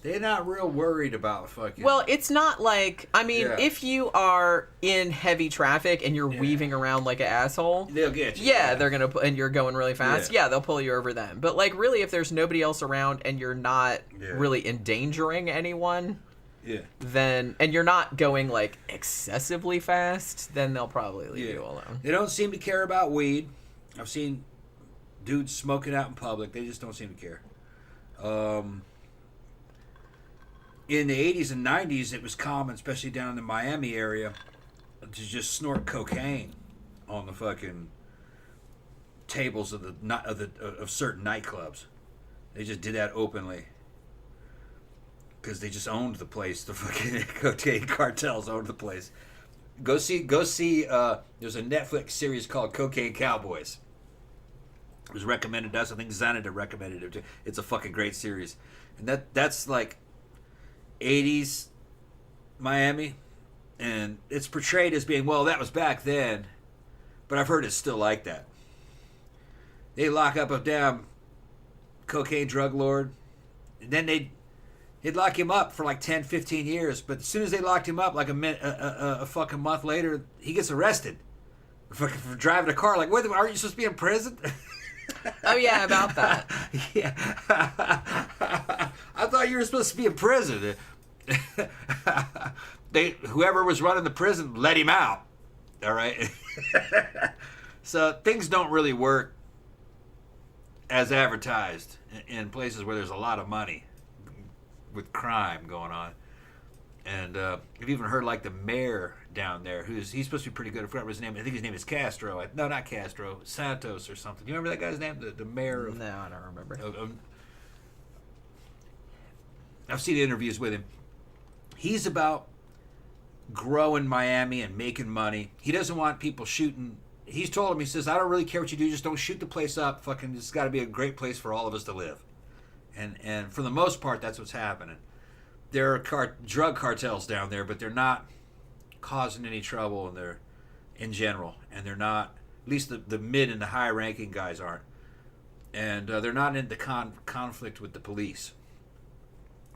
They're not real worried about fucking. Well, it's not like, I mean, if you are in heavy traffic and you're weaving around like an asshole, they'll get you. Yeah, they're gonna and you're going really fast. Yeah, they'll pull you over then. But like, really, if there's nobody else around and you're not really endangering anyone. Yeah. Then and you're not going like excessively fast, then they'll probably leave you alone. They don't seem to care about weed. I've seen dudes smoking out in public. They just don't seem to care. In the 80s and 90s, it was common, especially down in the Miami area, to just snort cocaine on the fucking tables of certain nightclubs. They just did that openly. Because they just owned the place. The fucking cocaine cartels owned the place. Go see. There's a Netflix series called Cocaine Cowboys. It was recommended to us. I think Xanadu recommended it too. It's a fucking great series, and that's like 80s Miami, and it's portrayed as being, well, that was back then, but I've heard it's still like that. They lock up a damn cocaine drug lord, and then they'd lock him up for like 10, 15 years, but as soon as they locked him up, like a fucking month later, he gets arrested for driving a car. Like, what, aren't you supposed to be in prison? Oh, yeah, about that. Yeah. I thought you were supposed to be in prison. Whoever was running the prison let him out. All right? So things don't really work as advertised in places where there's a lot of money with crime going on. And I've even heard like the mayor down there, he's supposed to be pretty good. I forgot his name. I think his name is Castro. No, not Castro. Santos or something. Do you remember that guy's name? The mayor of... No, I don't remember. I've seen interviews with him. He's about growing Miami and making money. He doesn't want people shooting. He's told him, he says, I don't really care what you do. Just don't shoot the place up. Fucking, it's got to be a great place for all of us to live. And for the most part, that's what's happening. There are drug cartels down there, but they're not causing any trouble in general. And they're not, at least the mid and the high-ranking guys aren't. And they're not into conflict with the police.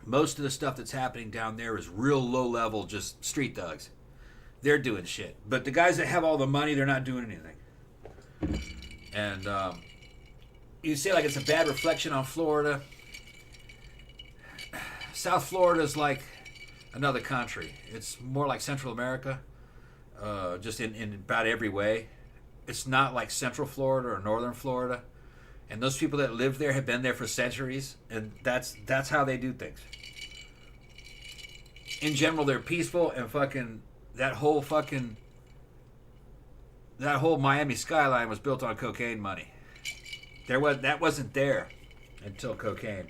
Most of the stuff that's happening down there is real low-level, just street thugs. They're doing shit. But the guys that have all the money, they're not doing anything. And you say like it's a bad reflection on Florida. South Florida is like another country. It's more like Central America, just in about every way. It's not like Central Florida or Northern Florida. And those people that live there have been there for centuries, and that's how they do things. In general, they're peaceful, and fucking that whole Miami skyline was built on cocaine money. That wasn't there until cocaine.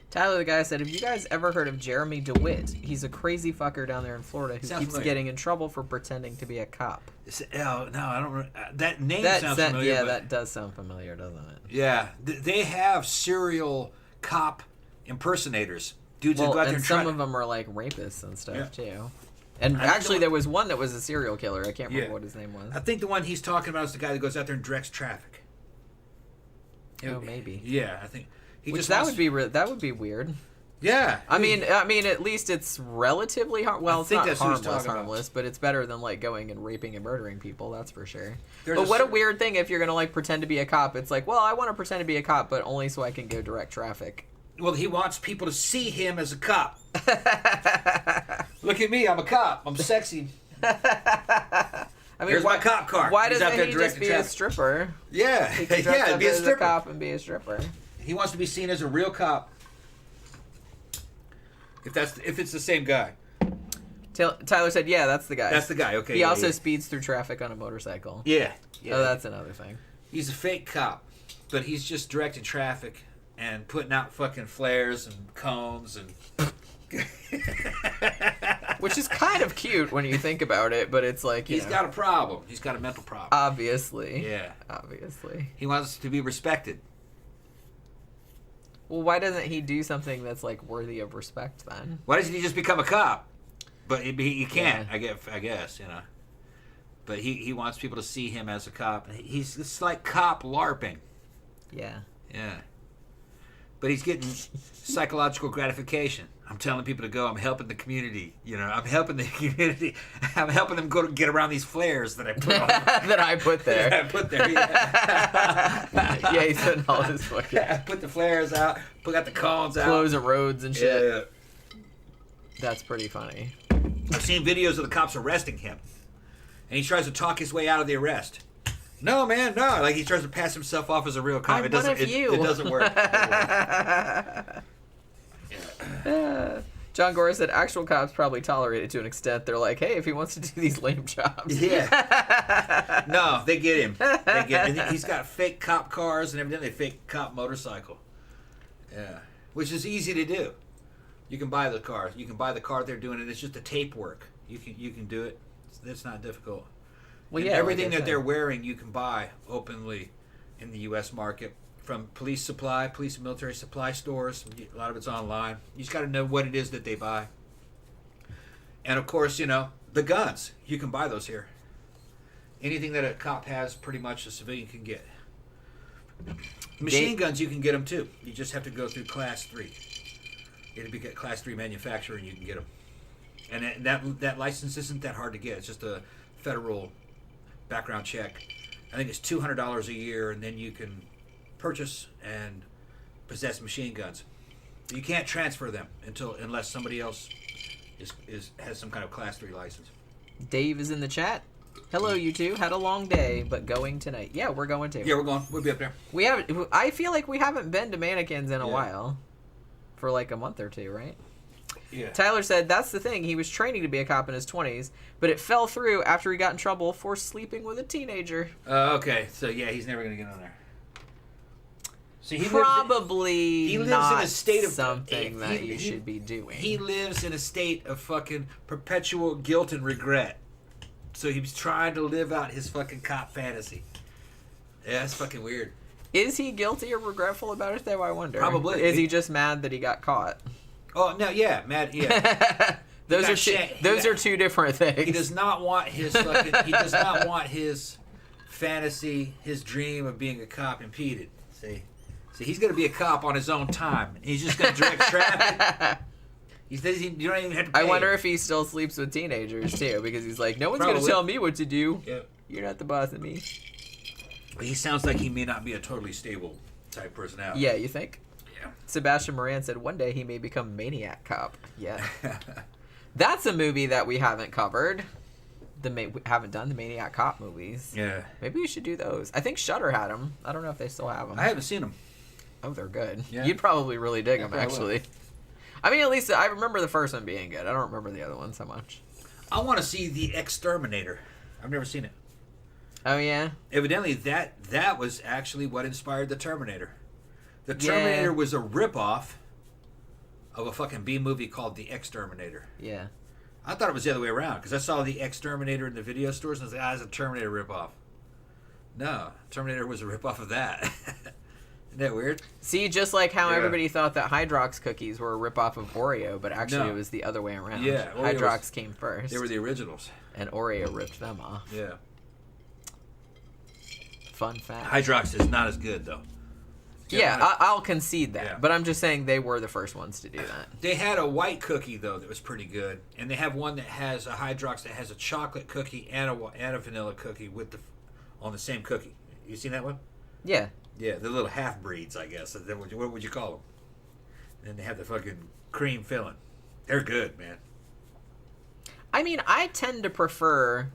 Tyler, the guy, said, have you guys ever heard of Jeremy DeWitt? He's a crazy fucker down there in Florida who keeps getting in trouble for pretending to be a cop. Oh, no, I don't. That name sounds familiar. Yeah, that does sound familiar, doesn't it? Yeah, they have serial cop impersonators. Dudes that go out there and some of them are like rapists and stuff too. And actually, there was one that was a serial killer. I can't remember what his name was. I think the one he's talking about is the guy that goes out there and directs traffic. Oh, maybe. Yeah, I think. That would be weird. Yeah. I mean, at least it's relatively it's not harmless, but it's better than like going and raping and murdering people. That's for sure. But what a weird thing if you're gonna like pretend to be a cop. It's like, well, I want to pretend to be a cop, but only so I can go direct traffic. Well, he wants people to see him as a cop. Look at me, I'm a cop. I'm sexy. I mean, here's my cop car. Why doesn't he just be a stripper? Yeah, he can dress up be a as stripper. A cop and be a stripper. He wants to be seen as a real cop. If it's the same guy. Tyler said, "Yeah, that's the guy." That's the guy. Okay. He also speeds through traffic on a motorcycle. Yeah. Oh, that's another thing. He's a fake cop, but he's just directing traffic and putting out fucking flares and cones and. Which is kind of cute when you think about it, but it's like he's got a problem. He's got a mental problem. Obviously. Yeah. Obviously. He wants to be respected. Well, why doesn't he do something that's like worthy of respect then? Why doesn't he just become a cop? But he can't. Yeah. I guess you know. But he wants people to see him as a cop. It's like cop LARPing. Yeah. Yeah. But he's getting psychological gratification. I'm telling people to go. I'm helping the community. You know, I'm helping the community. I'm helping them get around these flares that I put on. That I put there. I put there. Yeah. Yeah, he's putting all this fucking. Yeah, put the flares out. Got the cones out. Closing roads and shit. Yeah. That's pretty funny. I've seen videos of the cops arresting him, and he tries to talk his way out of the arrest. No, man, no. Like he tries to pass himself off as a real cop. It doesn't work. John Gore said actual cops probably tolerate it to an extent. They're like, hey, if he wants to do these lame jobs. Yeah. No, they get him. And he's got fake cop cars and evidently a fake cop motorcycle. Yeah. Which is easy to do. You can buy the car. You can buy the car they're doing it. It's just the tape work. You can do it. It's not difficult. Well, yeah, everything that they're wearing you can buy openly in the U.S. market. From police and military supply stores. A lot of it's online. You just got to know what it is that they buy. And, of course, you know, the guns. You can buy those here. Anything that a cop has, pretty much a civilian can get. Machine guns, you can get them, too. You just have to go through Class 3. You have to be a Class 3 manufacturer, and you can get them. And that license isn't that hard to get. It's just a federal background check. I think it's $200 a year, and then you can purchase and possess machine guns. You can't transfer them unless somebody else has some kind of Class 3 license. Dave is in the chat. Hello, you two. Had a long day, but going tonight. Yeah, we're going to. Yeah, we're going. We'll be up there. I feel like we haven't been to Mannequins in a while. For like a month or two, right? Yeah. Tyler said that's the thing. He was training to be a cop in his 20s, but it fell through after he got in trouble for sleeping with a teenager. Okay. So, yeah, he's never going to get on there. So he lives in a state of something that you should be doing. He lives in a state of fucking perpetual guilt and regret. So he was trying to live out his fucking cop fantasy. Yeah, that's fucking weird. Is he guilty or regretful about it, though, I wonder? Probably. Is he just mad that he got caught? Oh, no, yeah, mad, yeah. Those are two different things. He does not want his fantasy, his dream of being a cop impeded. See, he's going to be a cop on his own time. He's just going to direct traffic. You don't even have to pay. I wonder if he still sleeps with teenagers, too, because he's like, no one's going to tell me what to do. Yeah. You're not the boss of me. He sounds like he may not be a totally stable type personality. Yeah, you think? Yeah. Sebastian Moran said one day he may become Maniac Cop. Yeah. That's a movie that we haven't covered. We haven't done the Maniac Cop movies. Yeah. Maybe we should do those. I think Shudder had them. I don't know if they still have them. I haven't seen them. Oh, they're good. Yeah. You'd probably really dig them, actually. I mean, at least I remember the first one being good. I don't remember the other one so much. I want to see The Exterminator. I've never seen it. Oh, yeah? Evidently, that was actually what inspired the Terminator. The Terminator was a ripoff of a fucking B movie called The Exterminator. Yeah. I thought it was the other way around because I saw The Exterminator in the video stores and I was like, it's a Terminator ripoff. No, Terminator was a ripoff of that. Isn't that weird? See, just like how everybody thought that Hydrox cookies were a ripoff of Oreo, but actually it was the other way around. Yeah, Hydrox came first. They were the originals. And Oreo ripped them off. Yeah. Fun fact. Hydrox is not as good, though. Yeah, I'll concede that. Yeah. But I'm just saying they were the first ones to do that. They had a white cookie, though, that was pretty good. And they have one that has a Hydrox that has a chocolate cookie and a vanilla cookie on the same cookie. You seen that one? Yeah. Yeah, the little half-breeds, I guess. What would you call them? And they have the fucking cream filling. They're good, man. I mean, I tend to prefer,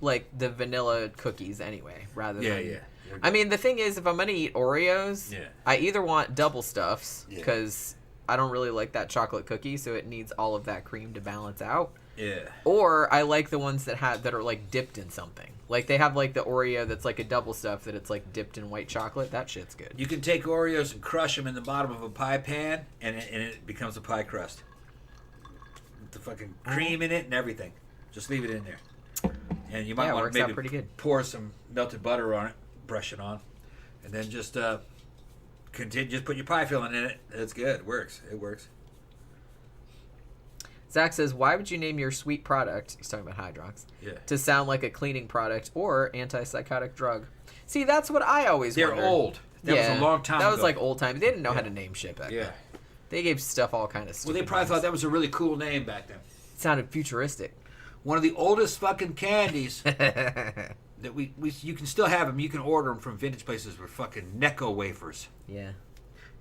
like, the vanilla cookies anyway, rather than... Yeah. I mean, the thing is, if I'm going to eat Oreos, I either want double stuffs, because I don't really like that chocolate cookie, so it needs all of that cream to balance out. Yeah. Or I like the ones that are, like, dipped in something. Like, they have, like, the Oreo that's, like, a double stuff that it's, like, dipped in white chocolate. That shit's good. You can take Oreos and crush them in the bottom of a pie pan, and it becomes a pie crust. With the fucking cream in it and everything. Just leave it in there. And you might want to maybe pour some melted butter on it. Brush it on, and then just continue. Just put your pie filling in it. It's good. It works. Zach says, "Why would you name your sweet product?" He's talking about Hydrox. Yeah. To sound like a cleaning product or antipsychotic drug. See, that's what I always wondered. They're old. That was a long time ago. That was like old times. They didn't know how to name shit back then. They gave stuff all kind of stupid Well, they probably thought that was a really cool name back then. It sounded futuristic. One of the oldest fucking candies. That you can still have them. You can order them from vintage places with fucking Necco wafers. Yeah.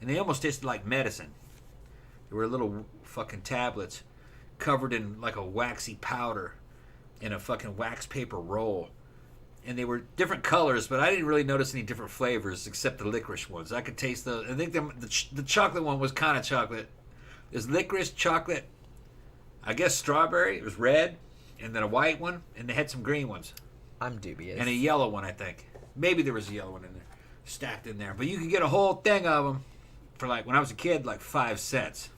And they almost tasted like medicine. They were little fucking tablets covered in like a waxy powder in a fucking wax paper roll. And they were different colors, but I didn't really notice any different flavors except the licorice ones. I could taste those. I think the chocolate one was kind of chocolate. There's licorice, chocolate, I guess strawberry. It was red. And then a white one. And they had some green ones. I'm dubious. And a yellow one, I think. Maybe there was a yellow one in there, stacked in there. But you could get a whole thing of them for, like, when I was a kid, like 5 cents.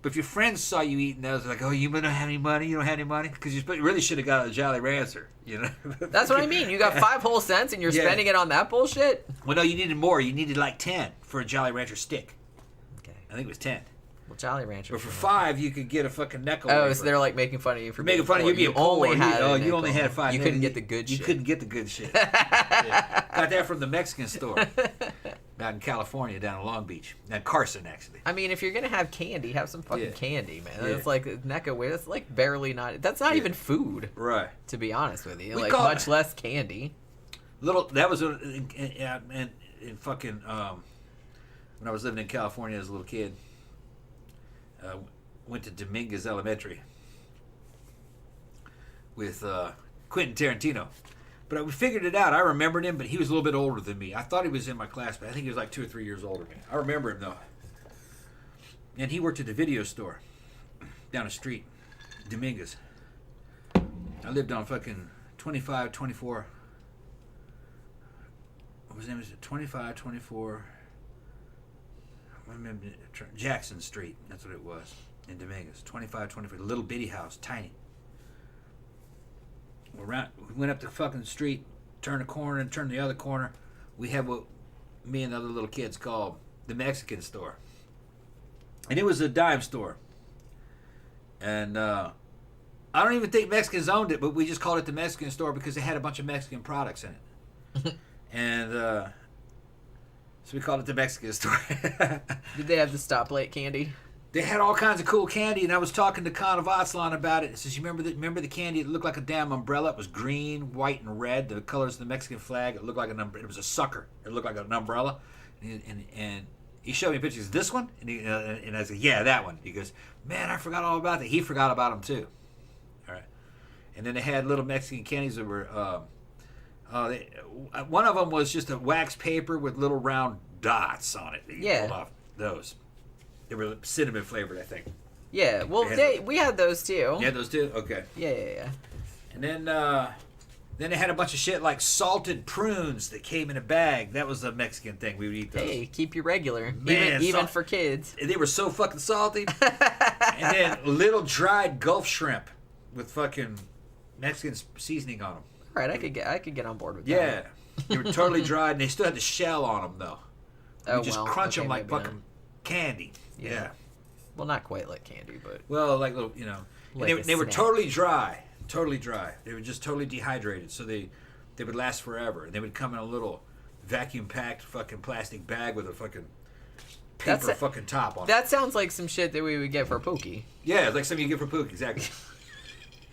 But if your friends saw you eating those, like, oh, you don't have any money? You don't have any money? Because you really should have got a Jolly Rancher, you know? That's what I mean. You got 5 whole cents and you're spending it on that bullshit? Well, no, you needed more. You needed, like, 10 for a Jolly Rancher stick. Okay. I think it was 10. Well, Jolly Rancher. But for 5, you could get a fucking Necco Oh, wafer. so they're like making fun of you for making fun of you being poor. You only had 5. You couldn't get the good shit. You couldn't get the good shit. Got that from the Mexican store. Out in California, down in Long Beach. Down Carson, actually. I mean, if you're going to have candy, have some fucking candy, man. It's like Necco wafer. That's like barely not... That's not even food. Right. To be honest with you. Like, much less candy. That was in fucking... when I was living in California as a little kid... went to Dominguez Elementary with Quentin Tarantino. But we figured it out. I remembered him, but he was a little bit older than me. I thought he was in my class, but I think he was like 2 or 3 years older than me. I remember him, though. And he worked at the video store down the street, Dominguez. I lived on fucking 2524. What was his name? 2524... I remember Jackson Street. That's what it was in Dominguez. 2524. A little bitty house, tiny. We went up the fucking street, turned a corner, and turned the other corner. We had what me and the other little kids called the Mexican store, and it was a dime store. And I don't even think Mexicans owned it, but we just called it the Mexican store because it had a bunch of Mexican products in it. And so we called it the Mexican store. Did they have the stoplight candy? They had all kinds of cool candy, and I was talking to Con of Atlan about it. It says, you remember the candy? It looked like a damn umbrella. It was green, white, and red. The colors of the Mexican flag. It looked like an umbrella. It was a sucker. It looked like an umbrella. And he showed me pictures. This one? And I said, yeah, that one. He goes, man, I forgot all about that. He forgot about them, too. All right. And then they had little Mexican candies that were... one of them was just a wax paper with little round dots on it. You pulled off those. They were cinnamon flavored, I think. Yeah, well, we had those too. You had those too? Okay. Yeah. And then they had a bunch of shit like salted prunes that came in a bag. That was a Mexican thing. We would eat those. Hey, keep you regular. Man, even for kids. They were so fucking salty. And then little dried Gulf shrimp with fucking Mexican seasoning on them. All right, I could get on board with that. Yeah. They were totally dried, and they still had the shell on them, though. You just crunch them like fucking candy. Yeah. Well, not quite like candy, but... Well, like little, you know... Like they were totally dry. Totally dry. They were just totally dehydrated, so they would last forever. And they would come in a little vacuum-packed fucking plastic bag with a fucking paper fucking top on it. That sounds like some shit that we would get for Pookie. Yeah, it's like something you get for Pookie, exactly.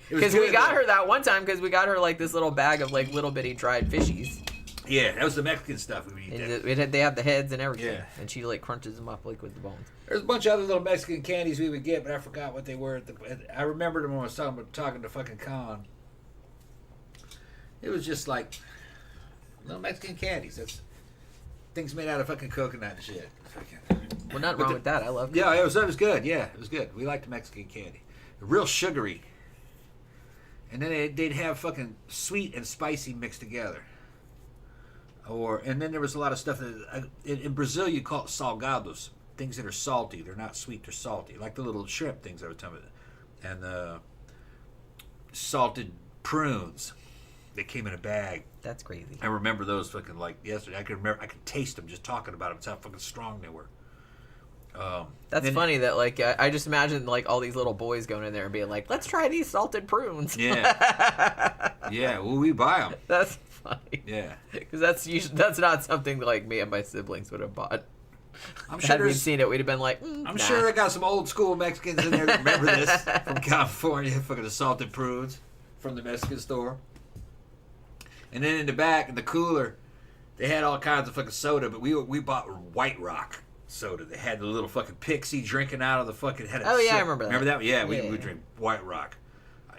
Because we got her that one time, because we got her like this little bag of like little bitty dried fishies. Yeah, that was the Mexican stuff we would eat. They have the heads and everything. Yeah. And she like crunches them up like with the bones. There's a bunch of other little Mexican candies we would get, but I forgot what they were. I remembered them when I was talking to fucking Con. It was just like little Mexican candies. That's things made out of fucking coconut and shit. Well, nothing wrong with that. I love it. Yeah, it was good. Yeah, it was good. We liked the Mexican candy. Real sugary. And then they'd have fucking sweet and spicy mixed together. And then there was a lot of stuff that in Brazil you call it salgados, things that are salty. They're not sweet, they're salty, like the little shrimp things I was talking about, and the salted prunes. They came in a bag. That's crazy. I remember those fucking like yesterday. I could taste them just talking about them. It's how fucking strong they were. That's funny that like I just imagine like all these little boys going in there and being like, let's try these salted prunes. Yeah. Yeah. Well, we buy them. That's funny. Yeah. Because that's not something like me and my siblings would have bought. I'm sure had we seen it, we'd have been like, I'm sure I got some old school Mexicans in there that remember this from California, fucking the salted prunes from the Mexican store. And then in the back, in the cooler, they had all kinds of fucking soda, but we bought White Rock soda. They had the little fucking pixie drinking out of the fucking head. Oh yeah, I remember that. Remember that? Yeah, we drink White Rock.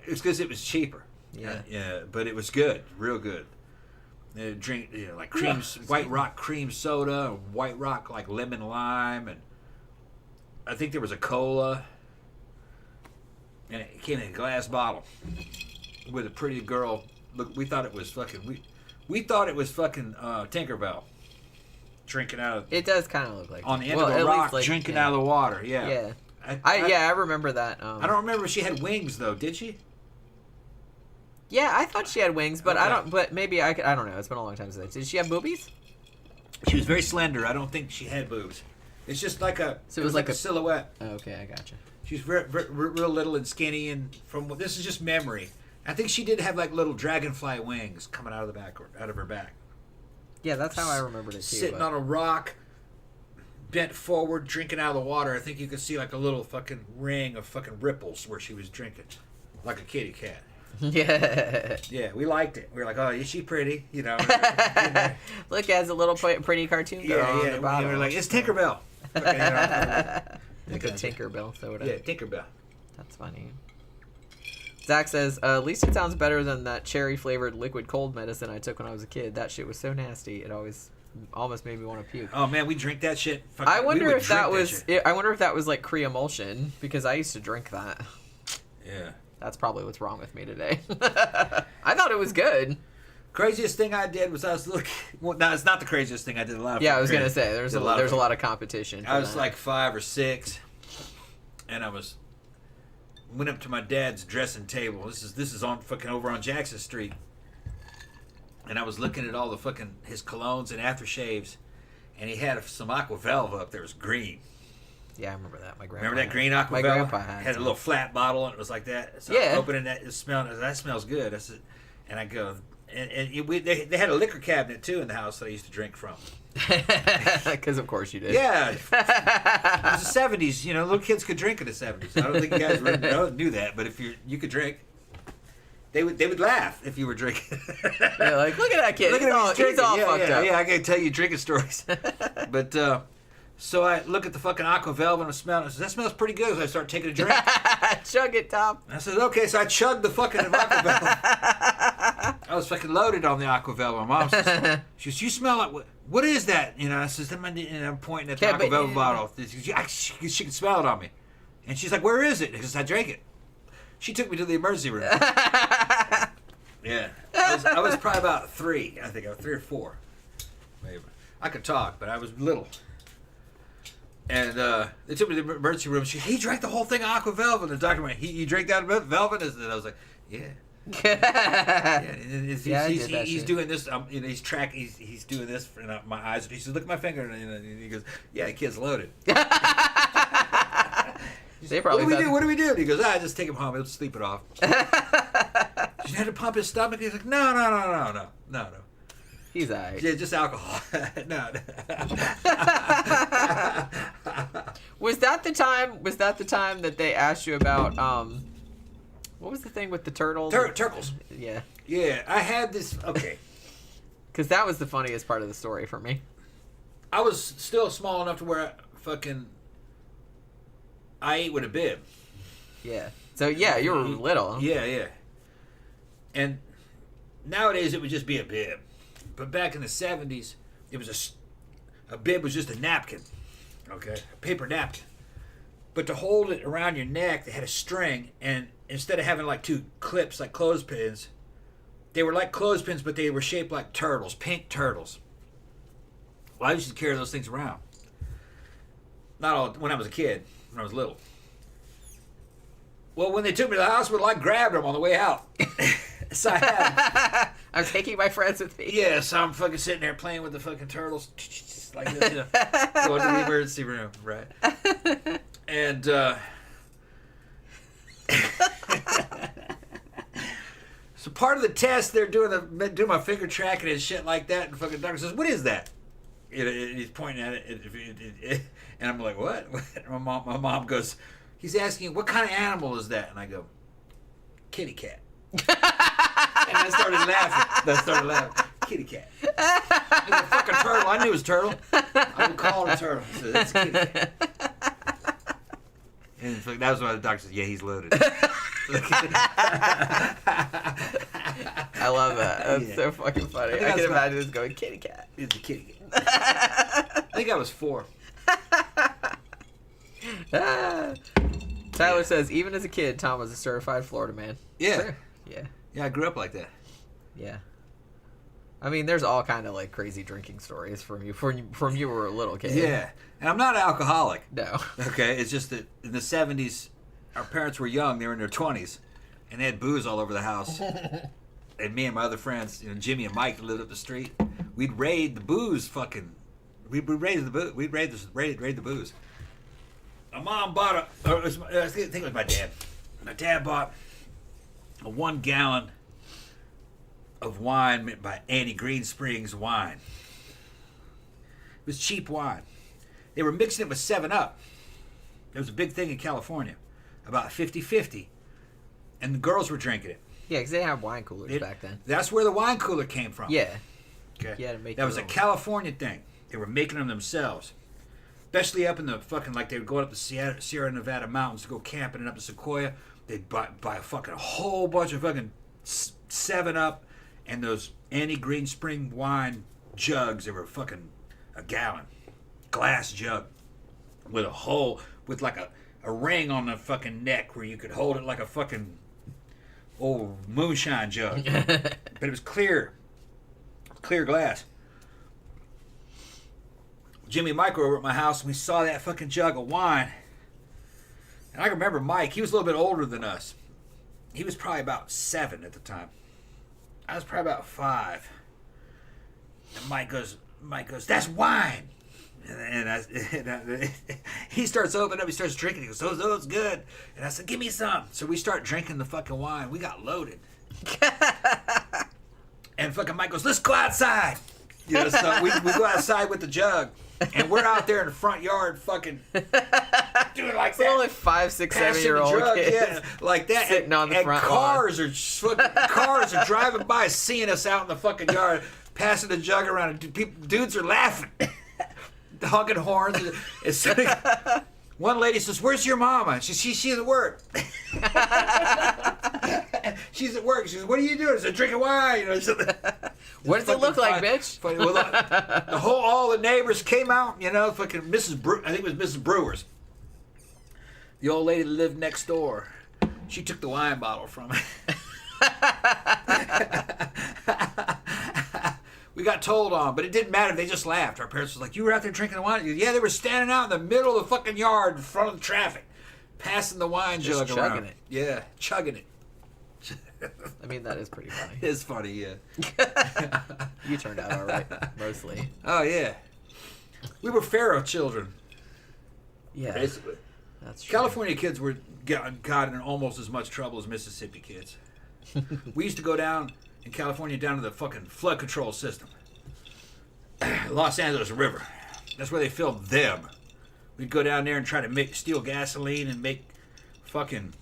It's because it was cheaper. Yeah, but it was good, real good. They drink like White Rock cream soda, White Rock like lemon lime, and I think there was a cola, and it came in a glass bottle with a pretty girl. Look, we thought it was fucking Tinkerbell drinking out of. It does kind of look like on the end of a rock, like, drinking out of the water. Yeah. Yeah. I remember that. I don't remember if she had wings though. Did she? Yeah, I thought she had wings, but I don't. But maybe I don't know. It's been a long time since. Did she have boobies? She was very slender. I don't think she had boobs. It's just like a. So it was like a silhouette. Oh, okay, I gotcha. She's real little and skinny, and this is just memory. I think she did have like little dragonfly wings coming out of her back. Yeah, that's how I remembered it too. Sitting on a rock, bent forward, drinking out of the water. I think you could see like a little fucking ring of fucking ripples where she was drinking, like a kitty cat. Yeah. Yeah, we liked it. We were like, oh, is she pretty? Look, as a little pretty cartoon girl. Yeah. We were like, it's Tinkerbell. Like a Tinkerbell soda. Yeah, Tinkerbell. That's funny. Zach says, at least it sounds better than that cherry-flavored liquid cold medicine I took when I was a kid. That shit was so nasty. It almost made me want to puke. Oh, man, we drink that shit. I wonder if that was like Cree-emulsion, because I used to drink that. Yeah. That's probably what's wrong with me today. I thought it was good. Craziest thing I did was I was looking. Well, no, it's not the craziest thing I did. Yeah, I was gonna say there's a lot of competition. I was like 5 or 6, and went up to my dad's dressing table. This is on fucking over on Jackson Street, and I was looking at all the fucking his colognes and aftershaves, and he had some Aqua Velva up there. It was green. Yeah, I remember that. My grandpa. Remember that green Aqua Velva? My grandpa had a little flat bottle, and it was like that. So yeah. I opened that, it smelled. That smells good. And I go, they had a liquor cabinet too in the house that I used to drink from. Because of course you did. Yeah, it was the 70s. Little kids could drink in the 70s. I don't think you guys really knew that, but if you could drink, they would laugh if you were drinking. Yeah, like look at that kid. He's all fucked up. Yeah, I can tell you drinking stories. But so I look at the fucking Aqua Velva and I smell it. I said, that smells pretty good. So I start taking a drink. Chug it, Tom. I said, okay. So I chugged the fucking Aqua Velva. I was fucking loaded on the Aqua Velva. My mom says, she goes, you smell like, what is that? I says, I'm pointing at the Aqua Velva bottle. She can smell it on me. And she's like, where is it? Because I drank it. She took me to the emergency room. Yeah. I was probably about 3. I think I was 3 or 4. Maybe. I could talk, but I was little. And they took me to the emergency room. He drank the whole thing of Aqua Velva. And the doctor went, you drank that Velva? And I was like, yeah. He's doing this. He's doing this for my eyes. He says, "Look at my finger," and he goes, "Yeah, the kid's loaded." They probably What do we do? And he goes, just take him home. He'll sleep it off. You had to pump his stomach. He's like, no. He's alright. Yeah, just alcohol. No. Was that the time that they asked you about what was the thing with the turtles? Turtles. Yeah. Yeah, I had this. Okay. Because that was the funniest part of the story for me. I was still small enough to where I ate with a bib. Yeah. So yeah, you were little. Yeah. And nowadays it would just be a bib. But back in the 70s, it was a bib was just a napkin. Okay? A paper napkin. But to hold it around your neck, they had a string, and instead of having like two clips like clothespins, they were like clothespins, but they were shaped like turtles, pink turtles. Well, I used to carry those things around. Not all when I was a kid, when I was little. Well, when they took me to the hospital, I grabbed them on the way out. So I had I'm taking my friends with me. Yeah, so I'm fucking sitting there playing with the fucking turtles. Just like this, going to the emergency room, right? And, so part of the test, they're doing my finger tracking and shit like that, and the fucking doctor says, "What is that?" And he's pointing at it, and I'm like, "What?" And my mom goes, "He's asking, what kind of animal is that?" And I go, "Kitty cat." And I started laughing. Kitty cat. It was a fucking turtle. I knew it was turtle. I would call it a turtle. I said, "That's a kitty cat." And that was why the doctor said, "Yeah, he's loaded." I love that. That's so fucking funny. I can imagine this going, "Kitty cat." It's a kitty cat. I think I was 4. Tyler says, even as a kid, Tom was a certified Florida man. Yeah. Sure. Yeah. Yeah, I grew up like that. Yeah. I mean, there's all kind of like crazy drinking stories from you were a little kid. Yeah. And I'm not an alcoholic. No. Okay? It's just that in the 70s, our parents were young. They were in their 20s. And they had booze all over the house. And me and my other friends, Jimmy and Mike, that lived up the street, we'd raid the booze We'd raid the booze. My mom bought I think it was my dad. My dad bought a 1 gallon of wine made by Annie Green Springs wine. It was cheap wine. They were mixing it with 7-Up. There was a big thing in California, about 50-50. And the girls were drinking it. Yeah, because they had wine coolers back then. That's where the wine cooler came from. Yeah. Okay. You had to make that was a California thing. They were making them themselves. Especially up in the fucking, like they would go up the Sierra Nevada mountains to go camping and up to Sequoia. They'd buy a fucking whole bunch of fucking 7-Up and those Annie Green Spring wine jugs. They were fucking a gallon. Glass jug. With a hole, with like a ring on the fucking neck where you could hold it like a fucking old moonshine jug. But it was clear glass. Jimmy and Mike were over at my house, and we saw that fucking jug of wine. And I remember Mike, he was a little bit older than us. He was probably about 7 at the time. I was probably about 5. And Mike goes, "That's wine." And he starts opening up, he starts drinking. He goes, "Oh, it's good." And I said, "Give me some." So we start drinking the fucking wine. We got loaded. And fucking Mike goes, "Let's go outside." So we go outside with the jug. And we're out there in the front yard fucking doing like that. Only 5, 6, 7-year-old kids. Yeah, like that. Sitting on the front cars are driving by, seeing us out in the fucking yard, passing the jug around, and dudes are laughing, honking horns. And so one lady says, "Where's your mama?" She's at work. She's at work. She says, "What are you doing?" I said, "Drinking wine." What does it look like, bitch? Funny. Well, all the neighbors came out. Fucking I think it was Mrs. Brewer's. The old lady that lived next door. She took the wine bottle from me. We got told on, but it didn't matter. They just laughed. Our parents was like, "You were out there drinking the wine?" Yeah, they were standing out in the middle of the fucking yard in front of the traffic, passing the wine jug around. Chugging it. Yeah, chugging it. I mean, that is pretty funny. It's funny, yeah. You turned out all right, mostly. Oh, yeah. We were Pharaoh children. Yeah. Basically. That's true. California kids were got in almost as much trouble as Mississippi kids. We used to go down in California down to the fucking flood control system. Los Angeles River. That's where they filmed them. We'd go down there and try to steal gasoline and make fucking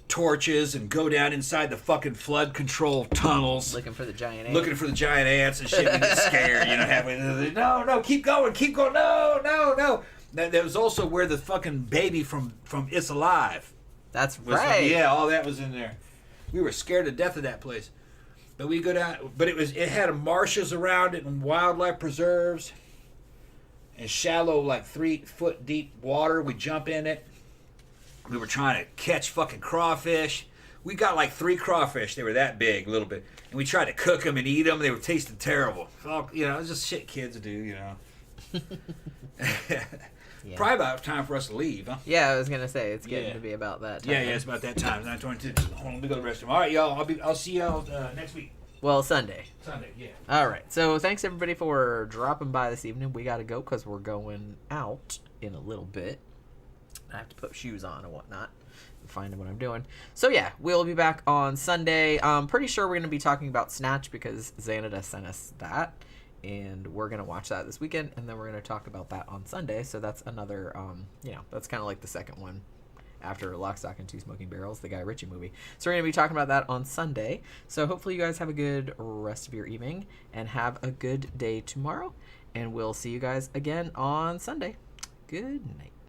torches and go down inside the fucking flood control tunnels. Looking for the giant ants. Looking for the giant ants and shit. We get scared, halfway. No, keep going. No. That was also where the fucking baby from It's Alive. That's right. Yeah, all that was in there. We were scared to death of that place. But we go down, but it had marshes around it and wildlife preserves and shallow, like 3-foot deep water. We jump in it. We were trying to catch fucking crawfish. We got like 3 crawfish. They were that big, a little bit. And we tried to cook them and eat them. They were tasting terrible. It was just shit kids do, Yeah. Probably about time for us to leave, huh? Yeah, I was gonna say it's getting to be about that time. Yeah, it's about that time. 9:22. Hold on, let me go to the restroom. All right, y'all. I'll see y'all next week. Well, Sunday. Sunday, yeah. All right. So thanks everybody for dropping by this evening. We gotta go because we're going out in a little bit. I have to put shoes on and whatnot. Finding what I'm doing. So yeah, we'll be back on Sunday. I'm pretty sure we're gonna be talking about Snatch because Xanada sent us that. And we're going to watch that this weekend, and then we're going to talk about that on Sunday. So that's another, that's kind of like the second one after Lock, Stock, and Two Smoking Barrels, the Guy Ritchie movie. So we're going to be talking about that on Sunday. So hopefully you guys have a good rest of your evening, and have a good day tomorrow. And we'll see you guys again on Sunday. Good night.